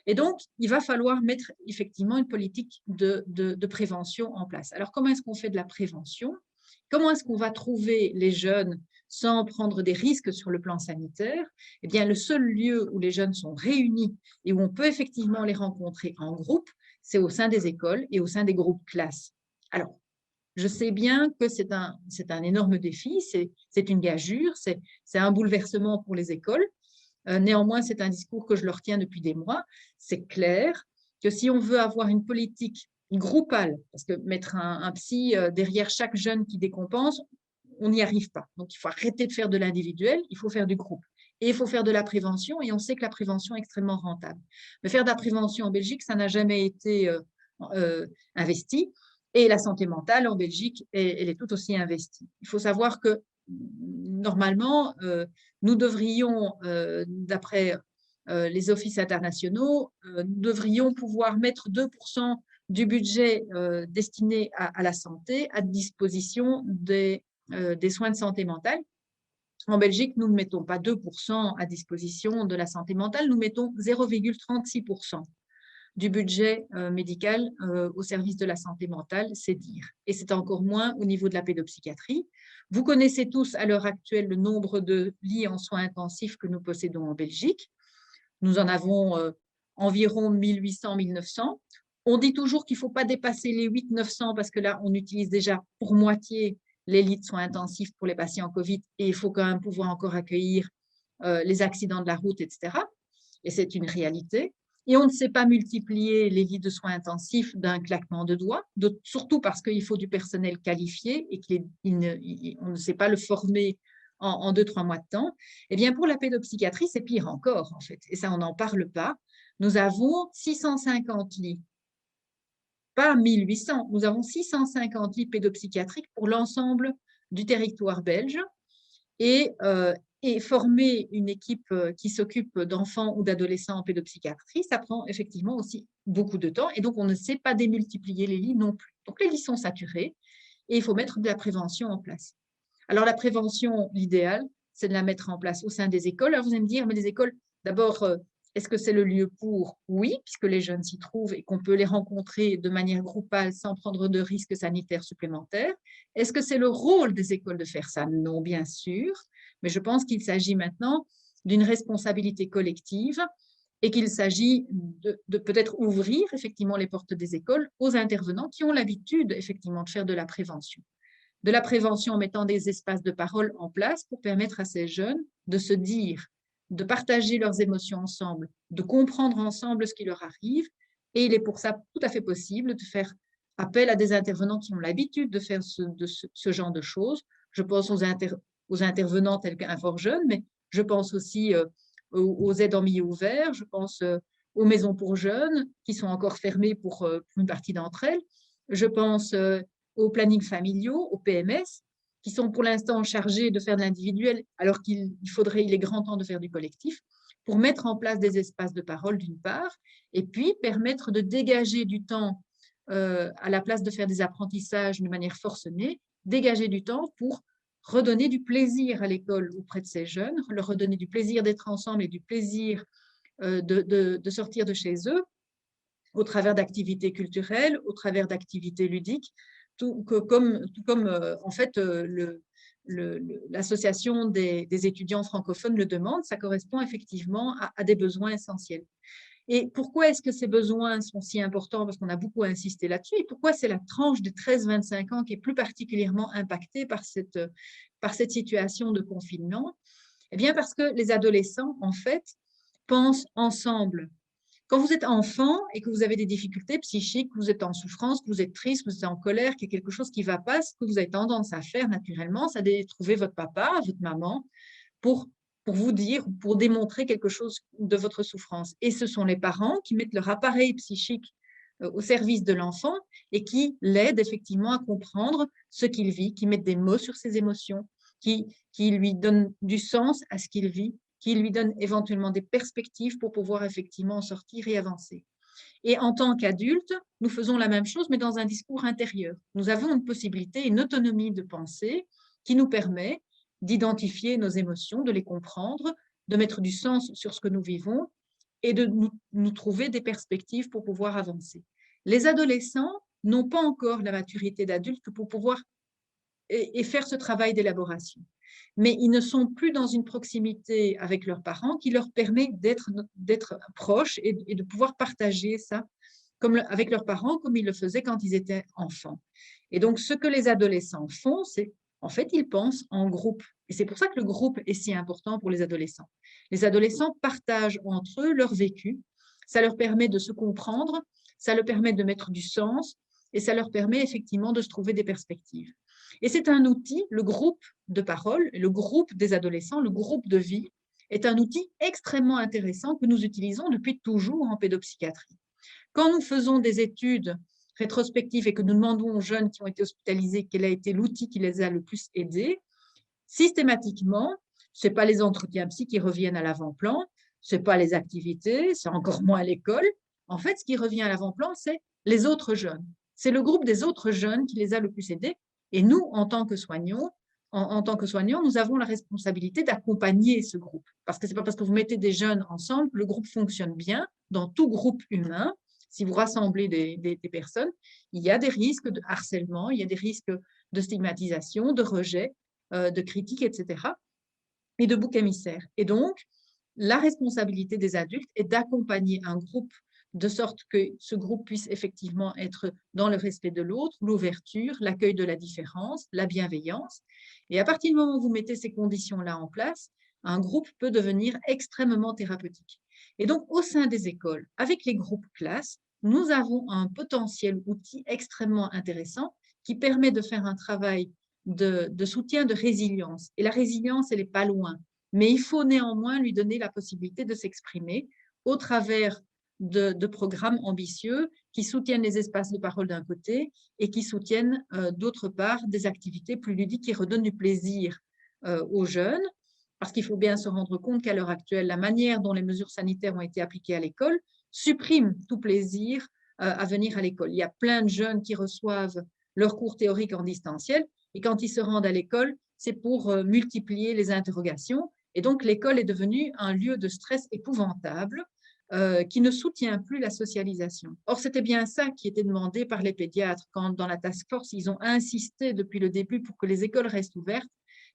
Et donc, il va falloir mettre effectivement une politique de prévention en place. Alors, comment est-ce qu'on fait de la prévention? Comment est-ce qu'on va trouver les jeunes sans prendre des risques sur le plan sanitaire? Eh bien, le seul lieu où les jeunes sont réunis et où on peut effectivement les rencontrer en groupe, c'est au sein des écoles et au sein des groupes classes. Alors, je sais bien que c'est un énorme défi, c'est une gageure, c'est un bouleversement pour les écoles. Néanmoins, c'est un discours que je leur tiens depuis des mois. C'est clair que si on veut avoir une politique groupale, parce que mettre un psy derrière chaque jeune qui décompense, on n'y arrive pas. Donc, il faut arrêter de faire de l'individuel, il faut faire du groupe. Et il faut faire de la prévention, et on sait que la prévention est extrêmement rentable. Mais faire de la prévention en Belgique, ça n'a jamais été investi. Et la santé mentale en Belgique, elle est tout aussi investie. Il faut savoir que normalement, nous devrions, d'après les offices internationaux, nous devrions pouvoir mettre 2% du budget destiné à la santé à disposition des soins de santé mentale. En Belgique, nous ne mettons pas 2% à disposition de la santé mentale, nous mettons 0,36% du budget médical au service de la santé mentale, c'est dire. Et c'est encore moins au niveau de la pédopsychiatrie. Vous connaissez tous à l'heure actuelle le nombre de lits en soins intensifs que nous possédons en Belgique. Nous en avons environ 1800-1900. On dit toujours qu'il ne faut pas dépasser les 800-900 parce que là, on utilise déjà pour moitié les lits de soins intensifs pour les patients Covid et il faut quand même pouvoir encore accueillir les accidents de la route, etc. Et c'est une réalité. Et on ne sait pas multiplier les lits de soins intensifs d'un claquement de doigts, surtout parce qu'il faut du personnel qualifié et qu'on ne sait pas le former en 2-3 mois de temps. Eh bien, pour la pédopsychiatrie, c'est pire encore, en fait. Et ça, on n'en parle pas. Nous avons 650 lits, pas 1800. Nous avons 650 lits pédopsychiatriques pour l'ensemble du territoire belge. Et former une équipe qui s'occupe d'enfants ou d'adolescents en pédopsychiatrie, ça prend effectivement aussi beaucoup de temps. Et donc, on ne sait pas démultiplier les lits non plus. Donc, les lits sont saturés et il faut mettre de la prévention en place. Alors, la prévention, l'idéal, c'est de la mettre en place au sein des écoles. Alors, vous allez me dire, mais les écoles, d'abord, Est-ce que c'est le lieu pour? Oui, puisque les jeunes s'y trouvent et qu'on peut les rencontrer de manière groupale sans prendre de risques sanitaires supplémentaires. Est-ce que c'est le rôle des écoles de faire ça? Non, bien sûr, mais je pense qu'il s'agit maintenant d'une responsabilité collective et qu'il s'agit de peut-être ouvrir effectivement les portes des écoles aux intervenants qui ont l'habitude effectivement de faire de la prévention. De la prévention en mettant des espaces de parole en place pour permettre à ces jeunes de se dire, de partager leurs émotions ensemble, de comprendre ensemble ce qui leur arrive. Et il est pour ça tout à fait possible de faire appel à des intervenants qui ont l'habitude de faire ce genre de choses. Je pense aux intervenants tels qu'Infort Jeunes, mais je pense aussi aux aides en milieu ouvert, je pense aux maisons pour jeunes qui sont encore fermées pour une partie d'entre elles. Je pense aux plannings familiaux, aux PMS, qui sont pour l'instant chargés de faire de l'individuel, alors il est grand temps de faire du collectif, pour mettre en place des espaces de parole d'une part, et puis permettre de dégager du temps à la place de faire des apprentissages de manière forcenée, dégager du temps pour redonner du plaisir à l'école auprès de ces jeunes, leur redonner du plaisir d'être ensemble et du plaisir de sortir de chez eux au travers d'activités culturelles, au travers d'activités ludiques, tout comme en fait l'association des étudiants francophones le demande, ça correspond effectivement à des besoins essentiels. Et pourquoi est-ce que ces besoins sont si importants? Parce qu'on a beaucoup insisté là-dessus. Et pourquoi c'est la tranche des 13-25 ans qui est plus particulièrement impactée par cette situation de confinement? Eh bien, parce que les adolescents, en fait, pensent ensemble. Quand vous êtes enfant et que vous avez des difficultés psychiques, que vous êtes en souffrance, que vous êtes triste, que vous êtes en colère, qu'il y a quelque chose qui ne va pas, ce que vous avez tendance à faire naturellement, c'est de trouver votre papa, votre maman, pour vous dire, pour démontrer quelque chose de votre souffrance. Et ce sont les parents qui mettent leur appareil psychique au service de l'enfant et qui l'aident effectivement à comprendre ce qu'il vit, qui mettent des mots sur ses émotions, qui lui donnent du sens à ce qu'il vit, qui lui donnent éventuellement des perspectives pour pouvoir effectivement en sortir et avancer. Et en tant qu'adultes, nous faisons la même chose, mais dans un discours intérieur. Nous avons une possibilité, une autonomie de pensée qui nous permet d'identifier nos émotions, de les comprendre, de mettre du sens sur ce que nous vivons et de nous trouver des perspectives pour pouvoir avancer. Les adolescents n'ont pas encore la maturité d'adulte pour pouvoir et faire ce travail d'élaboration. Mais ils ne sont plus dans une proximité avec leurs parents qui leur permet d'être proches et de pouvoir partager ça avec leurs parents comme ils le faisaient quand ils étaient enfants. Et donc, ce que les adolescents font, c'est en fait, ils pensent en groupe. Et c'est pour ça que le groupe est si important pour les adolescents. Les adolescents partagent entre eux leur vécu. Ça leur permet de se comprendre, ça leur permet de mettre du sens et ça leur permet effectivement de se trouver des perspectives. Et c'est un outil, le groupe de parole, le groupe des adolescents, le groupe de vie, est un outil extrêmement intéressant que nous utilisons depuis toujours en pédopsychiatrie. Quand nous faisons des études rétrospectives et que nous demandons aux jeunes qui ont été hospitalisés quel a été l'outil qui les a le plus aidés, systématiquement, ce n'est pas les entretiens psy qui reviennent à l'avant-plan, ce n'est pas les activités, c'est encore moins l'école. En fait, ce qui revient à l'avant-plan, c'est les autres jeunes. C'est le groupe des autres jeunes qui les a le plus aidés. Et nous, en tant que soignants, nous avons la responsabilité d'accompagner ce groupe. Parce que ce n'est pas parce que vous mettez des jeunes ensemble que le groupe fonctionne bien. Dans tout groupe humain, si vous rassemblez des personnes, il y a des risques de harcèlement, il y a des risques de stigmatisation, de rejet, de critique, etc. et de bouc émissaire. Et donc, la responsabilité des adultes est d'accompagner un groupe de sorte que ce groupe puisse effectivement être dans le respect de l'autre, l'ouverture, l'accueil de la différence, la bienveillance. Et à partir du moment où vous mettez ces conditions-là en place, un groupe peut devenir extrêmement thérapeutique. Et donc, au sein des écoles, avec les groupes classes, nous avons un potentiel outil extrêmement intéressant qui permet de faire un travail de soutien, de résilience. Et la résilience, elle n'est pas loin. Mais il faut néanmoins lui donner la possibilité de s'exprimer au travers de programmes ambitieux qui soutiennent les espaces de parole d'un côté et qui soutiennent d'autre part des activités plus ludiques qui redonnent du plaisir aux jeunes. Parce qu'il faut bien se rendre compte qu'à l'heure actuelle, la manière dont les mesures sanitaires ont été appliquées à l'école supprime tout plaisir à venir à l'école. Il y a plein de jeunes qui reçoivent leurs cours théoriques en distanciel et quand ils se rendent à l'école, c'est pour multiplier les interrogations. Et donc, l'école est devenue un lieu de stress épouvantable qui ne soutient plus la socialisation. Or, c'était bien ça qui était demandé par les pédiatres quand, dans la task force, ils ont insisté depuis le début pour que les écoles restent ouvertes.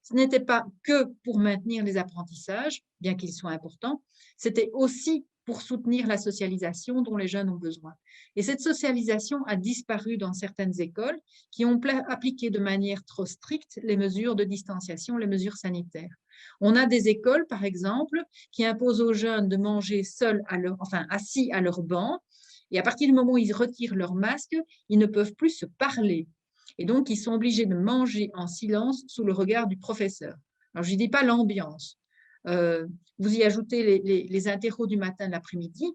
Ce n'était pas que pour maintenir les apprentissages, bien qu'ils soient importants, c'était aussi pour soutenir la socialisation dont les jeunes ont besoin. Et cette socialisation a disparu dans certaines écoles qui ont appliqué de manière trop stricte les mesures de distanciation, les mesures sanitaires. On a des écoles, par exemple, qui imposent aux jeunes de manger seuls, assis à leur banc, et à partir du moment où ils retirent leur masque, ils ne peuvent plus se parler. Et donc, ils sont obligés de manger en silence sous le regard du professeur. Alors, je ne dis pas l'ambiance. Vous y ajoutez les interros du matin, de l'après-midi.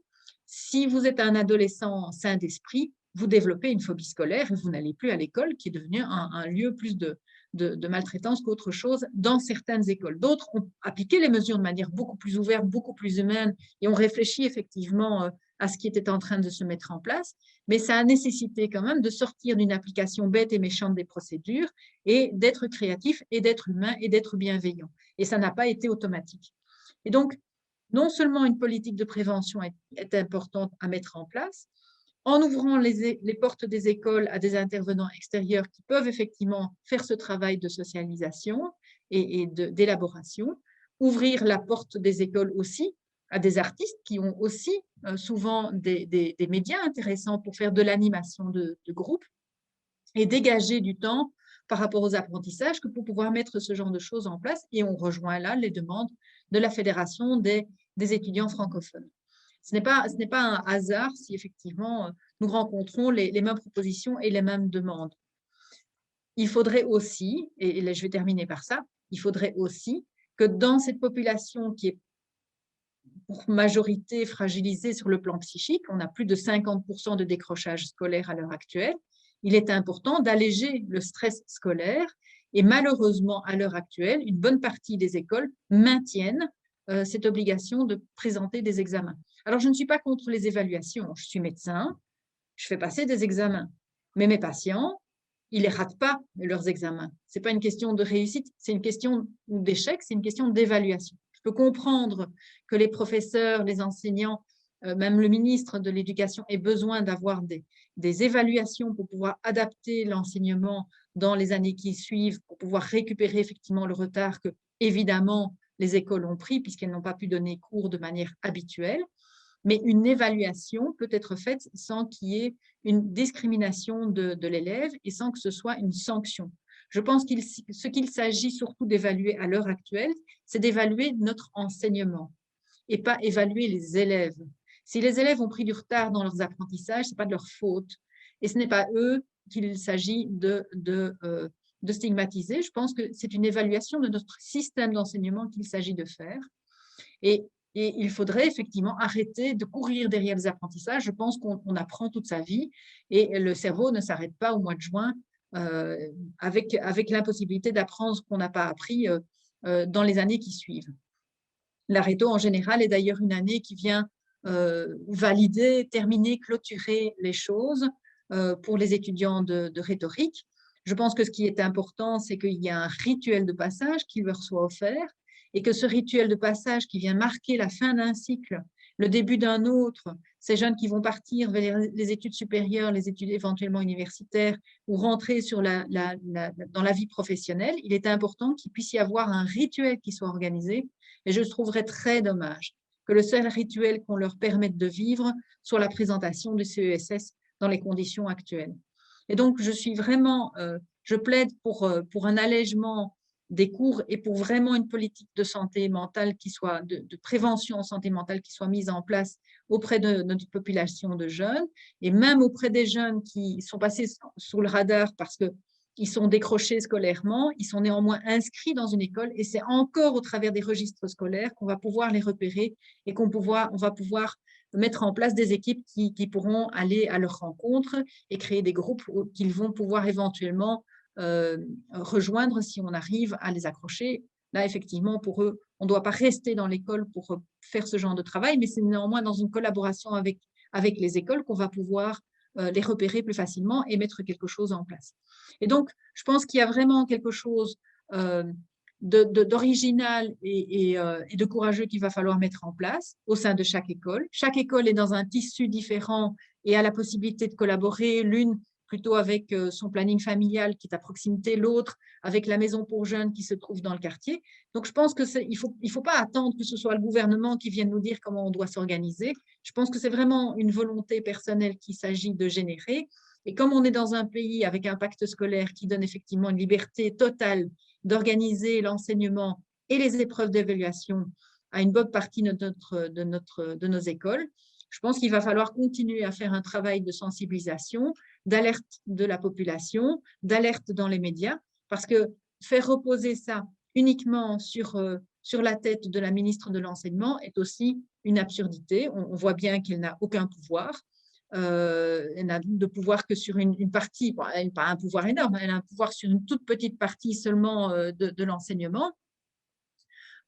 Si vous êtes un adolescent sain d'esprit, vous développez une phobie scolaire et vous n'allez plus à l'école, qui est devenu un lieu plus de maltraitance qu'autre chose dans certaines écoles. D'autres ont appliqué les mesures de manière beaucoup plus ouverte, beaucoup plus humaine, et ont réfléchi effectivement à ce qui était en train de se mettre en place, mais ça a nécessité quand même de sortir d'une application bête et méchante des procédures et d'être créatif et d'être humain et d'être bienveillant. Et ça n'a pas été automatique. Et donc, non seulement une politique de prévention est importante à mettre en place, en ouvrant les portes des écoles à des intervenants extérieurs qui peuvent effectivement faire ce travail de socialisation et d'élaboration, ouvrir la porte des écoles aussi à des artistes qui ont aussi souvent des médias intéressants pour faire de l'animation de groupe et dégager du temps par rapport aux apprentissages que pour pouvoir mettre ce genre de choses en place. Et on rejoint là les demandes de la Fédération des étudiants francophones. Ce n'est pas un hasard si effectivement nous rencontrons les mêmes propositions et les mêmes demandes. Il faudrait aussi, et là je vais terminer par ça, il faudrait aussi que dans cette population qui est pour majorité fragilisée sur le plan psychique, on a plus de 50% de décrochage scolaire à l'heure actuelle, il est important d'alléger le stress scolaire et malheureusement à l'heure actuelle, une bonne partie des écoles maintiennent cette obligation de présenter des examens. Alors, je ne suis pas contre les évaluations. Je suis médecin, je fais passer des examens. Mais mes patients, ils ne les ratent pas, leurs examens. Ce n'est pas une question de réussite, c'est une question d'échec, c'est une question d'évaluation. Je peux comprendre que les professeurs, les enseignants, même le ministre de l'Éducation ait besoin d'avoir des évaluations pour pouvoir adapter l'enseignement dans les années qui suivent, pour pouvoir récupérer effectivement le retard que, évidemment, les écoles ont pris puisqu'elles n'ont pas pu donner cours de manière habituelle. Mais une évaluation peut être faite sans qu'il y ait une discrimination de l'élève et sans que ce soit une sanction. Je pense que ce qu'il s'agit surtout d'évaluer à l'heure actuelle, c'est d'évaluer notre enseignement et pas évaluer les élèves. Si les élèves ont pris du retard dans leurs apprentissages, ce n'est pas de leur faute. Et ce n'est pas eux qu'il s'agit de stigmatiser. Je pense que c'est une évaluation de notre système d'enseignement qu'il s'agit de faire. Et il faudrait effectivement arrêter de courir derrière les apprentissages. Je pense qu'on apprend toute sa vie et le cerveau ne s'arrête pas au mois de juin avec l'impossibilité d'apprendre ce qu'on n'a pas appris dans les années qui suivent. La réto, en général, est d'ailleurs une année qui vient valider, terminer, clôturer les choses pour les étudiants de rhétorique. Je pense que ce qui est important, c'est qu'il y a un rituel de passage qui leur soit offert et que ce rituel de passage qui vient marquer la fin d'un cycle, le début d'un autre, ces jeunes qui vont partir vers les études supérieures, les études éventuellement universitaires ou rentrer dans la vie professionnelle, il est important qu'il puisse y avoir un rituel qui soit organisé et je trouverais très dommage que le seul rituel qu'on leur permette de vivre soit la présentation du CESS dans les conditions actuelles. Et donc, je plaide pour un allègement des cours et pour vraiment une politique de santé mentale qui soit, de prévention en santé mentale qui soit mise en place auprès de notre population de jeunes et même auprès des jeunes qui sont passés sous le radar parce qu'ils sont décrochés scolairement, ils sont néanmoins inscrits dans une école et c'est encore au travers des registres scolaires qu'on va pouvoir les repérer et on va pouvoir mettre en place des équipes qui pourront aller à leur rencontre et créer des groupes qu'ils vont pouvoir éventuellement rejoindre si on arrive à les accrocher. Là, effectivement, pour eux, on ne doit pas rester dans l'école pour faire ce genre de travail, mais c'est néanmoins dans une collaboration avec les écoles qu'on va pouvoir les repérer plus facilement et mettre quelque chose en place. Et donc, je pense qu'il y a vraiment quelque chose d'original et de courageux qu'il va falloir mettre en place au sein de chaque école. Chaque école est dans un tissu différent et a la possibilité de collaborer, l'une plutôt avec son planning familial qui est à proximité, l'autre avec la maison pour jeunes qui se trouve dans le quartier. Donc, je pense qu'il faut pas attendre que ce soit le gouvernement qui vienne nous dire comment on doit s'organiser. Je pense que c'est vraiment une volonté personnelle qu'il s'agit de générer. Et comme on est dans un pays avec un pacte scolaire qui donne effectivement une liberté totale d'organiser l'enseignement et les épreuves d'évaluation à une bonne partie de nos écoles, je pense qu'il va falloir continuer à faire un travail de sensibilisation, d'alerte de la population, d'alerte dans les médias, parce que faire reposer ça uniquement sur la tête de la ministre de l'Enseignement est aussi une absurdité. On voit bien qu'elle n'a aucun pouvoir. Elle n'a de pouvoir que sur une partie, bon, elle n'a pas un pouvoir énorme, elle a un pouvoir sur une toute petite partie seulement de l'enseignement.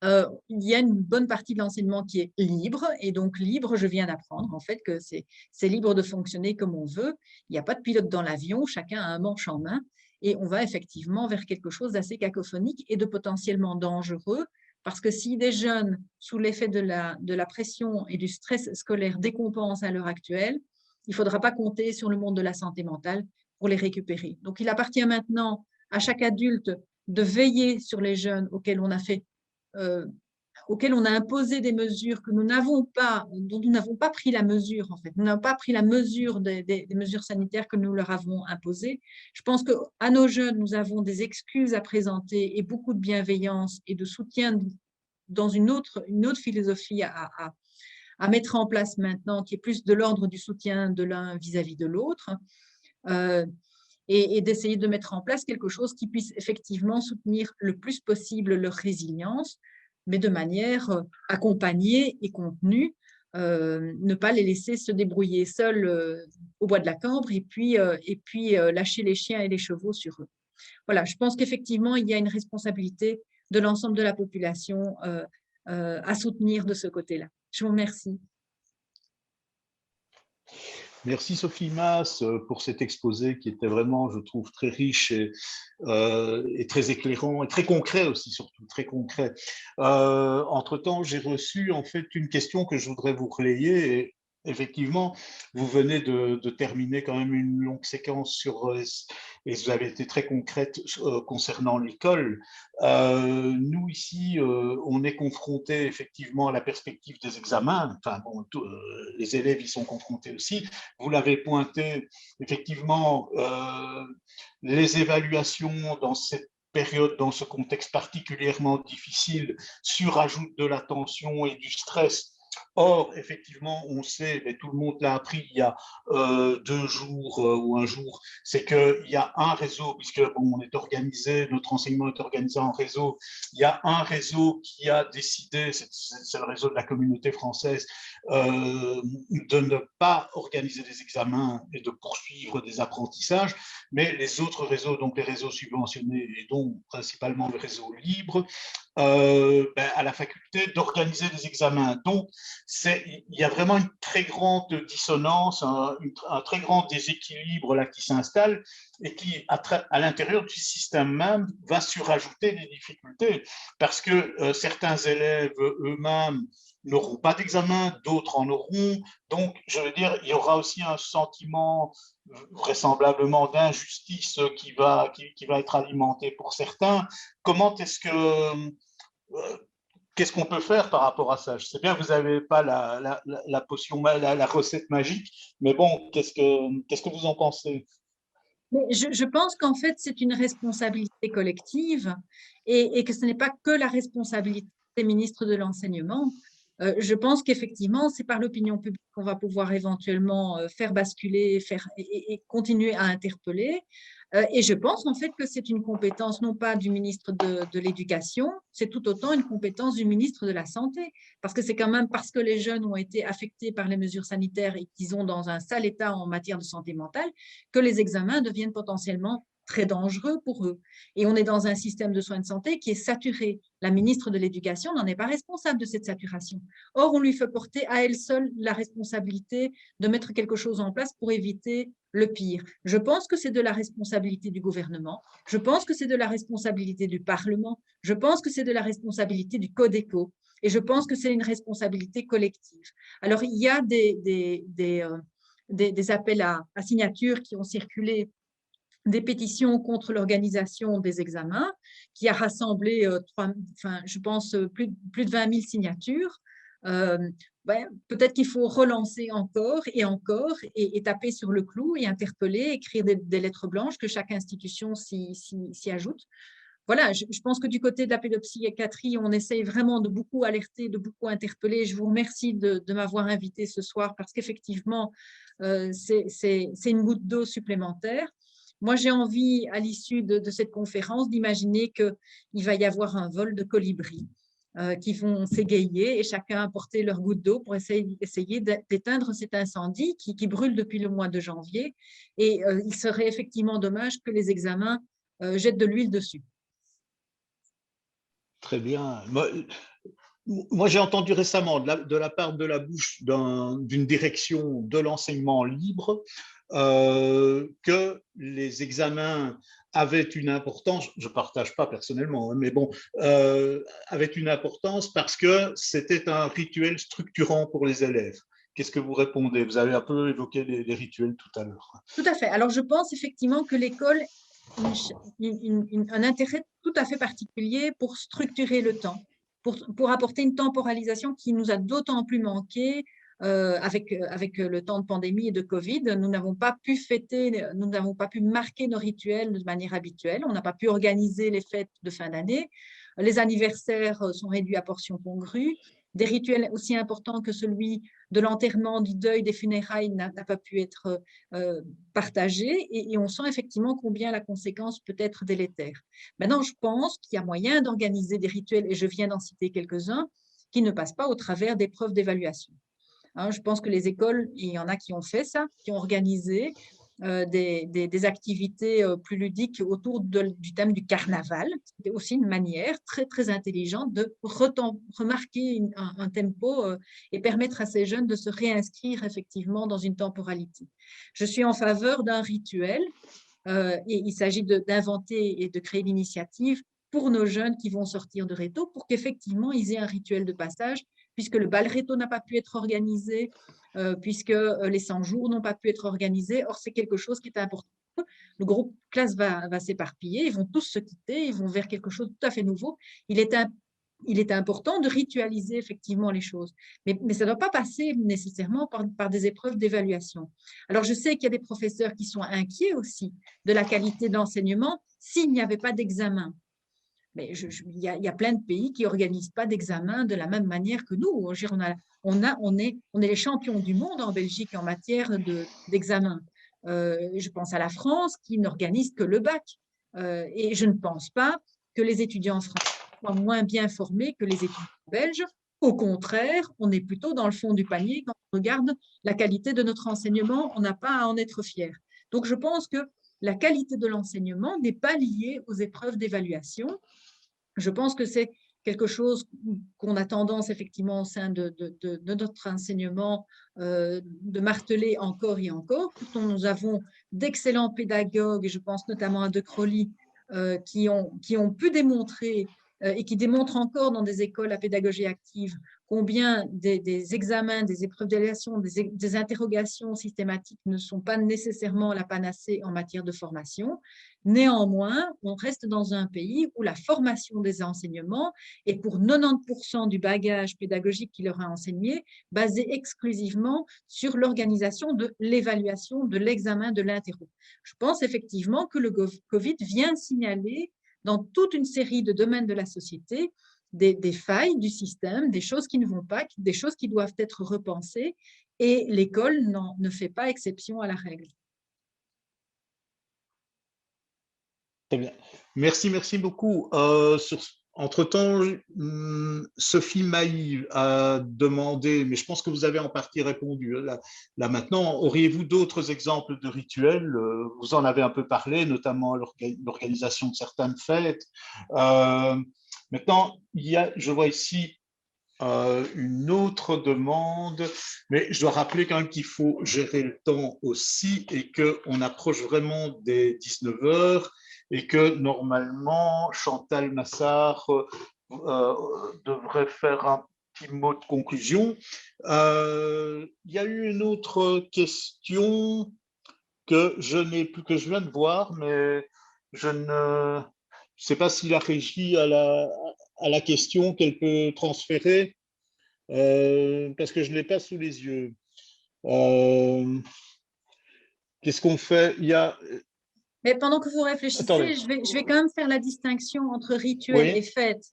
Il y a une bonne partie de l'enseignement qui est libre, et donc libre, je viens d'apprendre en fait que c'est libre de fonctionner comme on veut, il n'y a pas de pilote dans l'avion, chacun a un manche en main, et on va effectivement vers quelque chose d'assez cacophonique et de potentiellement dangereux, parce que si des jeunes, sous l'effet de la pression et du stress scolaire, décompensent à l'heure actuelle, il ne faudra pas compter sur le monde de la santé mentale pour les récupérer. Donc, il appartient maintenant à chaque adulte de veiller sur les jeunes auxquels on a imposé des mesures que nous n'avons pas, dont nous n'avons pas pris la mesure, en fait. Nous n'avons pas pris la mesure des mesures sanitaires que nous leur avons imposées. Je pense qu'à nos jeunes, nous avons des excuses à présenter et beaucoup de bienveillance et de soutien dans une autre philosophie à mettre en place maintenant, qui est plus de l'ordre du soutien de l'un vis-à-vis de l'autre, et d'essayer de mettre en place quelque chose qui puisse effectivement soutenir le plus possible leur résilience, mais de manière accompagnée et contenue, ne pas les laisser se débrouiller seuls au bois de la Cambre et puis lâcher les chiens et les chevaux sur eux. Voilà, je pense qu'effectivement, il y a une responsabilité de l'ensemble de la population à soutenir de ce côté-là. Je vous remercie. Merci Sophie Masse pour cet exposé qui était vraiment, je trouve, très riche et très éclairant et très concret aussi, surtout très concret. Entre-temps, j'ai reçu en fait une question que je voudrais vous relayer. Et effectivement, vous venez de terminer quand même une longue séquence sur, et vous avez été très concrète concernant l'école. Nous, ici, on est confrontés effectivement à la perspective des examens. Enfin, bon, les élèves y sont confrontés aussi. Vous l'avez pointé, effectivement, les évaluations dans cette période, dans ce contexte particulièrement difficile, surajoutent de la tension et du stress. Or, effectivement, on sait, et tout le monde l'a appris il y a 2 jours ou un jour, c'est qu'il y a un réseau, puisque bon, on est organisé, notre enseignement est organisé en réseau, il y a un réseau qui a décidé, c'est le réseau de la communauté française, de ne pas organiser des examens et de poursuivre des apprentissages, mais les autres réseaux, donc les réseaux subventionnés et donc principalement le réseau libre, à la faculté d'organiser des examens. Donc, il y a vraiment une très grande dissonance, un très grand déséquilibre là qui s'installe et qui, à l'intérieur du système même, va surajouter des difficultés parce que certains élèves eux-mêmes n'auront pas d'examen, d'autres en auront. Donc, je veux dire, il y aura aussi un sentiment vraisemblablement d'injustice qui va être alimenté pour certains. Comment est-ce que qu'est-ce qu'on peut faire par rapport à ça? Je sais bien que vous n'avez pas la potion, la recette magique, mais bon, qu'est-ce que vous en pensez? Mais je pense qu'en fait, c'est une responsabilité collective et que ce n'est pas que la responsabilité des ministres de l'enseignement. Je pense qu'effectivement, c'est par l'opinion publique qu'on va pouvoir éventuellement faire basculer et continuer à interpeller. Et je pense en fait que c'est une compétence non pas du ministre de l'Éducation, c'est tout autant une compétence du ministre de la Santé. Parce que c'est quand même parce que les jeunes ont été affectés par les mesures sanitaires et qu'ils sont dans un sale état en matière de santé mentale que les examens deviennent potentiellement très dangereux pour eux. Et on est dans un système de soins de santé qui est saturé. La ministre de l'Éducation n'en est pas responsable de cette saturation. Or, on lui fait porter à elle seule la responsabilité de mettre quelque chose en place pour éviter le pire. Je pense que c'est de la responsabilité du gouvernement, je pense que c'est de la responsabilité du Parlement, je pense que c'est de la responsabilité du Codeco, et je pense que c'est une responsabilité collective. Alors, il y a des appels à signatures qui ont circulé, des pétitions contre l'organisation des examens, qui a rassemblé, je pense, plus de 20 000 signatures. Peut-être qu'il faut relancer encore et taper sur le clou et interpeller, écrire des lettres blanches, que chaque institution s'y ajoute. Voilà, je pense que du côté de la pédopsychiatrie, on essaye vraiment de beaucoup alerter, de beaucoup interpeller. Je vous remercie de m'avoir invité ce soir parce qu'effectivement, c'est une goutte d'eau supplémentaire. Moi, j'ai envie, à l'issue de cette conférence, d'imaginer qu'il va y avoir un vol de colibris qui vont s'égayer et chacun apporter leur goutte d'eau pour essayer d'éteindre cet incendie qui brûle depuis le mois de janvier. Et il serait effectivement dommage que les examens jettent de l'huile dessus. Très bien. Moi, j'ai entendu récemment de la part de la bouche d'une direction de l'enseignement libre que les examens avaient une importance, je ne partage pas personnellement, mais bon, avaient une importance parce que c'était un rituel structurant pour les élèves. Qu'est-ce que vous répondez? Vous avez un peu évoqué les rituels tout à l'heure. Tout à fait. Alors, je pense effectivement que l'école a un intérêt tout à fait particulier pour structurer le temps, pour apporter une temporalisation qui nous a d'autant plus manqué avec le temps de pandémie et de Covid. Nous n'avons pas pu fêter, nous n'avons pas pu marquer nos rituels de manière habituelle. On n'a pas pu organiser les fêtes de fin d'année. Les anniversaires sont réduits à portions congrues. Des rituels aussi importants que celui de l'enterrement, du deuil, des funérailles n'a pas pu être partagé et on sent effectivement combien la conséquence peut être délétère. Maintenant, je pense qu'il y a moyen d'organiser des rituels, et je viens d'en citer quelques-uns, qui ne passent pas au travers d'épreuves d'évaluation. Je pense que les écoles, il y en a qui ont fait ça, qui ont organisé des activités plus ludiques autour du thème du carnaval. C'était aussi une manière très, très intelligente de remarquer un tempo et permettre à ces jeunes de se réinscrire effectivement dans une temporalité. Je suis en faveur d'un rituel et il s'agit d'inventer et de créer l'initiative pour nos jeunes qui vont sortir de réto pour qu'effectivement ils aient un rituel de passage, puisque le bal réto n'a pas pu être organisé, puisque les 100 jours n'ont pas pu être organisés. Or, c'est quelque chose qui est important. Le groupe classe va s'éparpiller, ils vont tous se quitter, ils vont vers quelque chose de tout à fait nouveau. Il est important de ritualiser effectivement les choses, mais ça ne doit pas passer nécessairement par des épreuves d'évaluation. Alors, je sais qu'il y a des professeurs qui sont inquiets aussi de la qualité de l'enseignement s'il n'y avait pas d'examen. Mais il y a plein de pays qui n'organisent pas d'examen de la même manière que nous. On est les champions du monde en Belgique en matière d'examen. Je pense à la France qui n'organise que le bac. Et je ne pense pas que les étudiants français soient moins bien formés que les étudiants belges. Au contraire, on est plutôt dans le fond du panier. Quand on regarde la qualité de notre enseignement, on n'a pas à en être fier. Donc, je pense que la qualité de l'enseignement n'est pas liée aux épreuves d'évaluation. Je pense que c'est quelque chose qu'on a tendance effectivement au sein de notre enseignement de marteler encore et encore. Pourtant, nous avons d'excellents pédagogues, et je pense notamment à De Crolly, qui ont pu démontrer et qui démontrent encore dans des écoles à pédagogie active combien des examens, des épreuves d'évaluation, des interrogations systématiques ne sont pas nécessairement la panacée en matière de formation. Néanmoins, on reste dans un pays où la formation des enseignements est pour 90% du bagage pédagogique qui leur a enseigné, basé exclusivement sur l'organisation de l'évaluation, de l'examen, de l'interro. Je pense effectivement que le Covid vient signaler dans toute une série de domaines de la société des failles du système, des choses qui ne vont pas, des choses qui doivent être repensées, et l'école ne fait pas exception à la règle. Très bien. Merci beaucoup. Entre-temps, Sophie Mailly a demandé, mais je pense que vous avez en partie répondu là maintenant, auriez-vous d'autres exemples de rituels? Vous en avez un peu parlé, notamment l'organisation de certaines fêtes. Maintenant, je vois ici une autre demande, mais je dois rappeler quand même qu'il faut gérer le temps aussi et qu'on approche vraiment des 19 heures et que normalement Chantal Massard devrait faire un petit mot de conclusion. Il y a eu une autre question que je viens de voir, mais je ne sais pas si la régie a la question qu'elle peut transférer, parce que je ne l'ai pas sous les yeux. Qu'est-ce qu'on fait? Mais pendant que vous réfléchissez, Attendez. je vais quand même faire la distinction entre rituel et Oui, fête.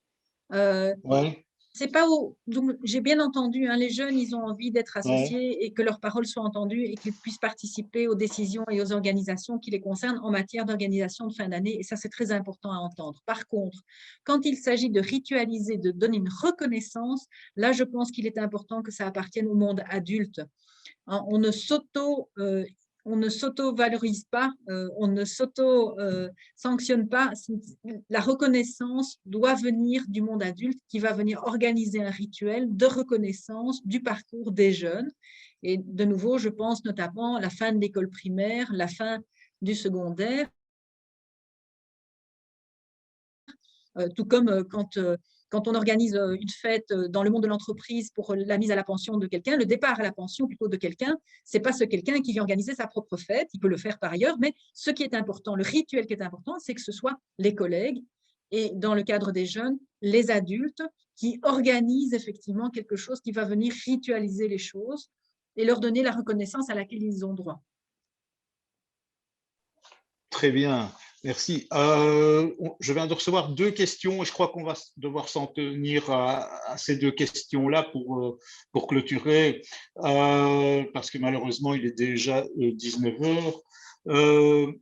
Euh, oui, c'est pas où, donc j'ai bien entendu, hein, les jeunes, ils ont envie d'être oui. associés et que leurs paroles soient entendues et qu'ils puissent participer aux décisions et aux organisations qui les concernent en matière d'organisation de fin d'année. Et ça, c'est très important à entendre. Par contre, quand il s'agit de ritualiser, de donner une reconnaissance, là, je pense qu'il est important que ça appartienne au monde adulte. Hein, on ne s'auto-valorise pas, on ne s'auto-sanctionne pas. La reconnaissance doit venir du monde adulte qui va venir organiser un rituel de reconnaissance du parcours des jeunes. Et de nouveau, je pense notamment à la fin de l'école primaire, la fin du secondaire, tout comme quand on organise une fête dans le monde de l'entreprise pour la mise à la pension de quelqu'un, le départ à la pension plutôt de quelqu'un, ce n'est pas ce quelqu'un qui vient organiser sa propre fête, il peut le faire par ailleurs, mais ce qui est important, le rituel qui est important, c'est que ce soit les collègues et dans le cadre des jeunes, les adultes qui organisent effectivement quelque chose qui va venir ritualiser les choses et leur donner la reconnaissance à laquelle ils ont droit. Très bien, merci. Je viens de recevoir 2 questions et je crois qu'on va devoir s'en tenir à ces 2 questions-là pour clôturer, parce que malheureusement, il est déjà 19 heures.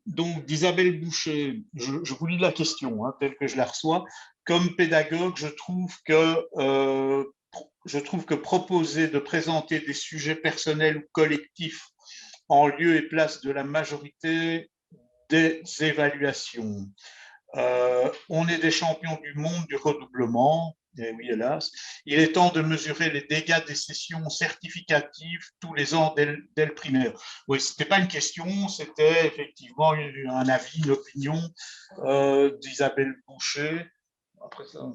Donc, d'Isabelle Boucher, je vous lis la question, hein, telle que je la reçois. Comme pédagogue, je trouve que proposer de présenter des sujets personnels ou collectifs en lieu et place de la majorité des évaluations. On est des champions du monde du redoublement. Et oui, hélas. Il est temps de mesurer les dégâts des sessions certificatives tous les ans dès le primaire. Oui, ce n'était pas une question, c'était effectivement un avis, une opinion d'Isabelle Boucher. Après ça,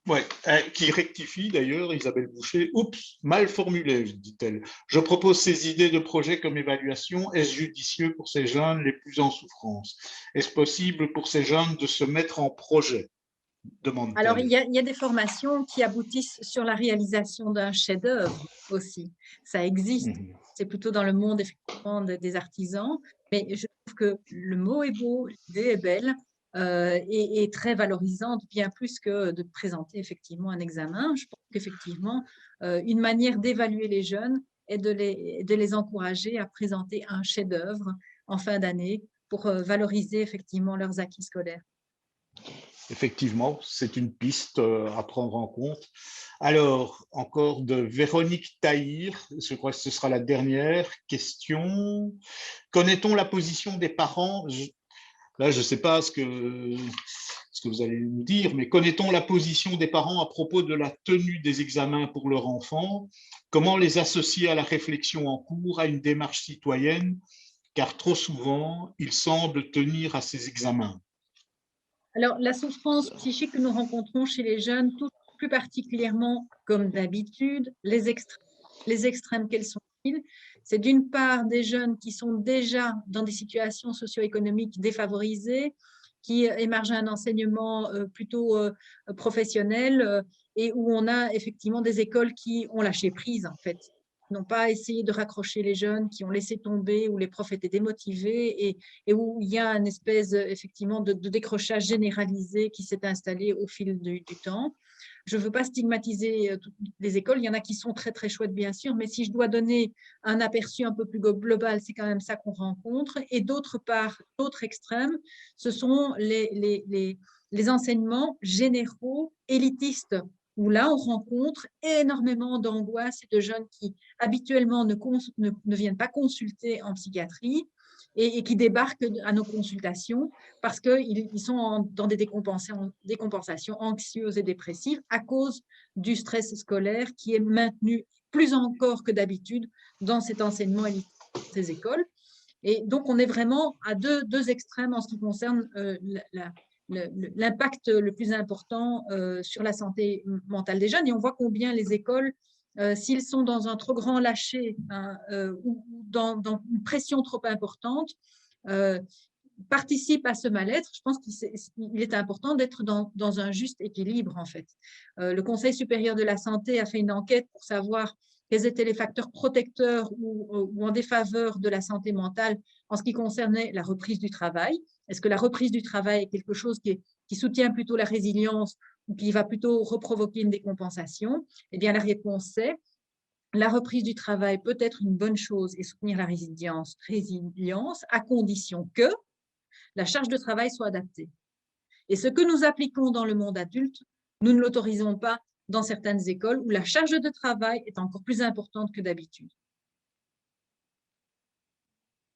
ouais, qui rectifie d'ailleurs, Isabelle Boucher. Oups, mal formulé, dit-elle. Je propose ces idées de projet comme évaluation. Est-ce judicieux pour ces jeunes les plus en souffrance? Est-ce possible pour ces jeunes de se mettre en projet? Alors, Demande-t-elle. il y a des formations qui aboutissent sur la réalisation d'un chef-d'œuvre aussi. Ça existe. C'est plutôt dans le monde effectivement des artisans. Mais je trouve que le mot est beau, l'idée est belle et très valorisante, bien plus que de présenter effectivement un examen. Je pense qu'effectivement, une manière d'évaluer les jeunes est de les encourager à présenter un chef-d'œuvre en fin d'année pour valoriser effectivement leurs acquis scolaires. Effectivement, c'est une piste à prendre en compte. Alors, encore de Véronique Tahir, je crois que ce sera la dernière question. Connaît-on la position des parents? Là, je ne sais pas ce que vous allez nous dire, mais connaît-on la position des parents à propos de la tenue des examens pour leur enfant? Comment les associer à la réflexion en cours, à une démarche citoyenne? Car trop souvent, ils semblent tenir à ces examens. Alors, la souffrance psychique que nous rencontrons chez les jeunes, tout plus particulièrement, comme d'habitude, les extrêmes, quels sont-ils? C'est d'une part des jeunes qui sont déjà dans des situations socio-économiques défavorisées, qui émargent un enseignement plutôt professionnel et où on a effectivement des écoles qui ont lâché prise, en fait, n'ont pas essayé de raccrocher les jeunes, qui ont laissé tomber, où les profs étaient démotivés et où il y a une espèce effectivement de décrochage généralisé qui s'est installé au fil du temps. je ne veux pas stigmatiser toutes les écoles, il y en a qui sont très très chouettes bien sûr, mais si je dois donner un aperçu un peu plus global, c'est quand même ça qu'on rencontre. Et d'autre part, l'autre extrême, ce sont les enseignements généraux, élitistes, où là on rencontre énormément d'angoisse et de jeunes qui habituellement ne viennent pas consulter en psychiatrie et qui débarquent à nos consultations parce qu'ils sont dans des décompensations anxieuses et dépressives à cause du stress scolaire qui est maintenu plus encore que d'habitude dans cet enseignement élitaire dans ces écoles. Et donc, on est vraiment à deux extrêmes en ce qui concerne l'impact le plus important sur la santé mentale des jeunes. Et on voit combien les écoles, s'ils sont dans un trop grand lâcher ou dans une pression trop importante, participent à ce mal-être. Je pense qu'il est important d'être dans un juste équilibre, en fait. Le Conseil supérieur de la santé a fait une enquête pour savoir quels étaient les facteurs protecteurs ou en défaveur de la santé mentale en ce qui concernait la reprise du travail. Est-ce que la reprise du travail est quelque chose qui soutient plutôt la résilience ou qui va plutôt reprovoquer une décompensation? Eh bien, la réponse est la reprise du travail peut être une bonne chose et soutenir la résilience à condition que la charge de travail soit adaptée. Et ce que nous appliquons dans le monde adulte, nous ne l'autorisons pas dans certaines écoles où la charge de travail est encore plus importante que d'habitude.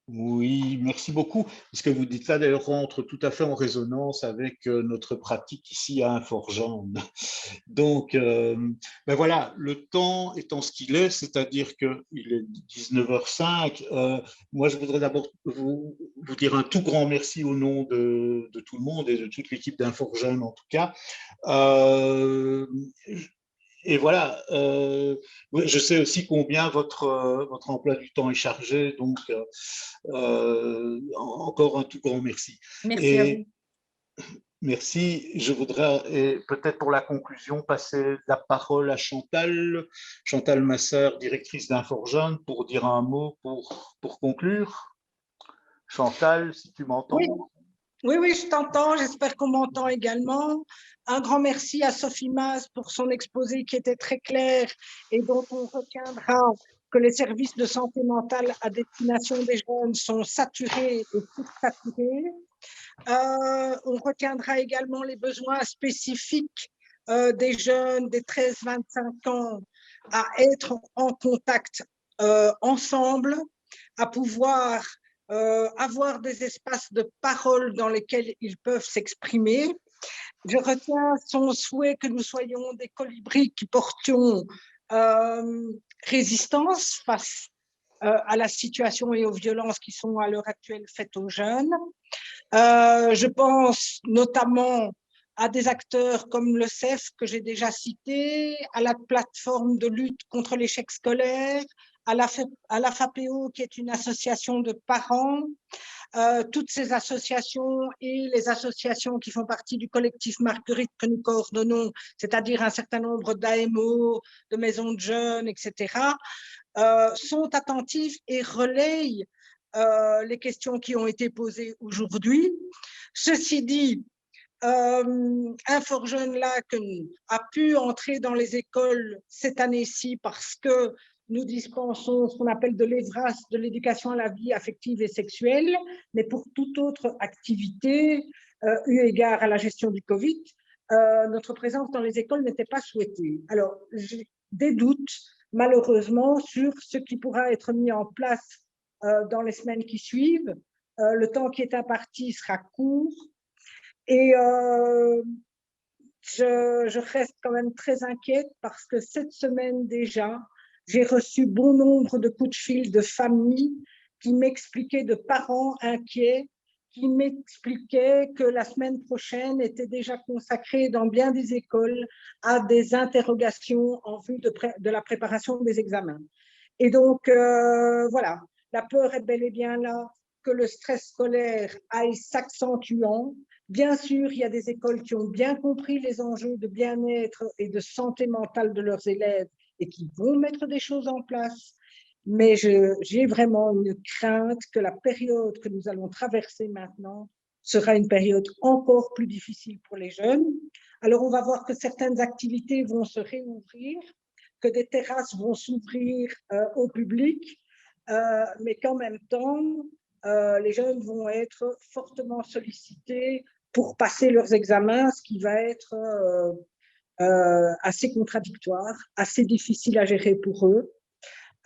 Oui, merci beaucoup. Ce que vous dites là, d'ailleurs, rentre tout à fait en résonance avec notre pratique ici à Inforgende. Donc, ben voilà, le temps étant ce qu'il est, c'est-à-dire qu'il est 19h05, moi, je voudrais d'abord vous dire un tout grand merci au nom de tout le monde et de toute l'équipe d'Inforgende, en tout cas. Et voilà, je sais aussi combien votre emploi du temps est chargé, donc encore un tout grand merci. Merci à vous. Merci. Je voudrais, peut-être pour la conclusion, passer la parole à Chantal Massard, directrice d'Inforgende, pour dire un mot pour conclure. Chantal, si tu m'entends. Oui, je t'entends. J'espère qu'on m'entend également. Un grand merci à Sophie Mas pour son exposé qui était très clair et dont on retiendra que les services de santé mentale à destination des jeunes sont saturés et sursaturés. On retiendra également les besoins spécifiques des jeunes des 13-25 ans à être en contact ensemble, à pouvoir avoir des espaces de parole dans lesquels ils peuvent s'exprimer. Je retiens son souhait que nous soyons des colibris qui portions résistance face à la situation et aux violences qui sont à l'heure actuelle faites aux jeunes. Je pense notamment à des acteurs comme le CEF que j'ai déjà cité, à la plateforme de lutte contre l'échec scolaire, à la FAPEO qui est une association de parents, toutes ces associations et les associations qui font partie du collectif Marguerite que nous coordonnons, c'est-à-dire un certain nombre d'AMO, de maisons de jeunes, etc., sont attentives et relayent les questions qui ont été posées aujourd'hui. Ceci dit, Inforgende Lac a pu entrer dans les écoles cette année-ci parce que nous dispensons ce qu'on appelle de l'EVRAS, de l'éducation à la vie affective et sexuelle, mais pour toute autre activité, eu égard à la gestion du Covid, notre présence dans les écoles n'était pas souhaitée. Alors, j'ai des doutes, malheureusement, sur ce qui pourra être mis en place dans les semaines qui suivent. Le temps qui est imparti sera court et je reste quand même très inquiète parce que cette semaine déjà, j'ai reçu bon nombre de coups de fil de familles qui m'expliquaient, de parents inquiets, qui m'expliquaient que la semaine prochaine était déjà consacrée dans bien des écoles à des interrogations en vue de la préparation des examens. Et donc, voilà, la peur est bel et bien là que le stress scolaire aille s'accentuant. Bien sûr, il y a des écoles qui ont bien compris les enjeux de bien-être et de santé mentale de leurs élèves et qui vont mettre des choses en place. Mais j'ai vraiment une crainte que la période que nous allons traverser maintenant sera une période encore plus difficile pour les jeunes, Alors, on va voir que certaines activités vont se réouvrir, que des terrasses vont s'ouvrir au public, mais qu'en même temps, les jeunes vont être fortement sollicités pour passer leurs examens, ce qui va être assez contradictoire, assez difficile à gérer pour eux.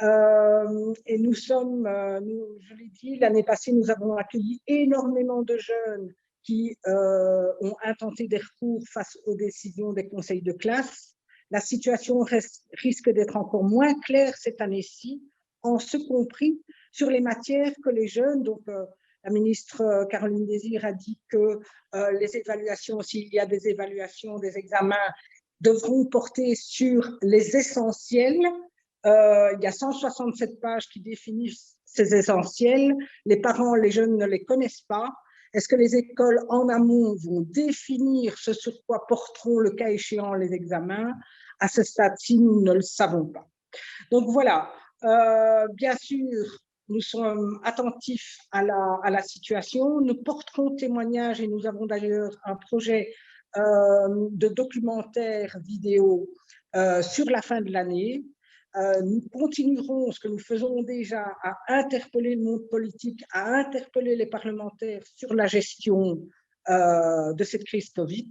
Et nous sommes, je l'ai dit, l'année passée, nous avons accueilli énormément de jeunes qui ont intenté des recours face aux décisions des conseils de classe. La situation risque d'être encore moins claire cette année-ci, en ce compris sur les matières que les jeunes, donc la ministre Caroline Désir a dit que les évaluations, s'il y a des évaluations, des examens, devront porter sur les essentiels. Il y a 167 pages qui définissent ces essentiels. Les parents, les jeunes ne les connaissent pas. Est-ce que les écoles en amont vont définir ce sur quoi porteront le cas échéant les examens? À ce stade-ci, nous ne le savons pas. Donc voilà, bien sûr, nous sommes attentifs à la situation. Nous porterons témoignage et nous avons d'ailleurs un projet de documentaire vidéo sur la fin de l'année. Nous continuerons ce que nous faisons déjà à interpeller le monde politique, à interpeller les parlementaires sur la gestion de cette crise Covid,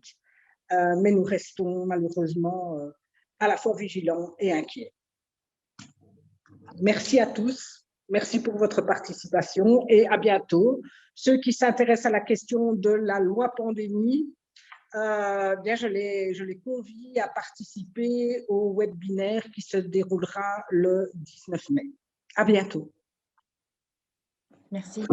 mais nous restons malheureusement à la fois vigilants et inquiets. Merci à tous, merci pour votre participation et à bientôt. Ceux qui s'intéressent à la question de la loi pandémie, bien, je les convie à participer au webinaire qui se déroulera le 19 mai. À bientôt. Merci.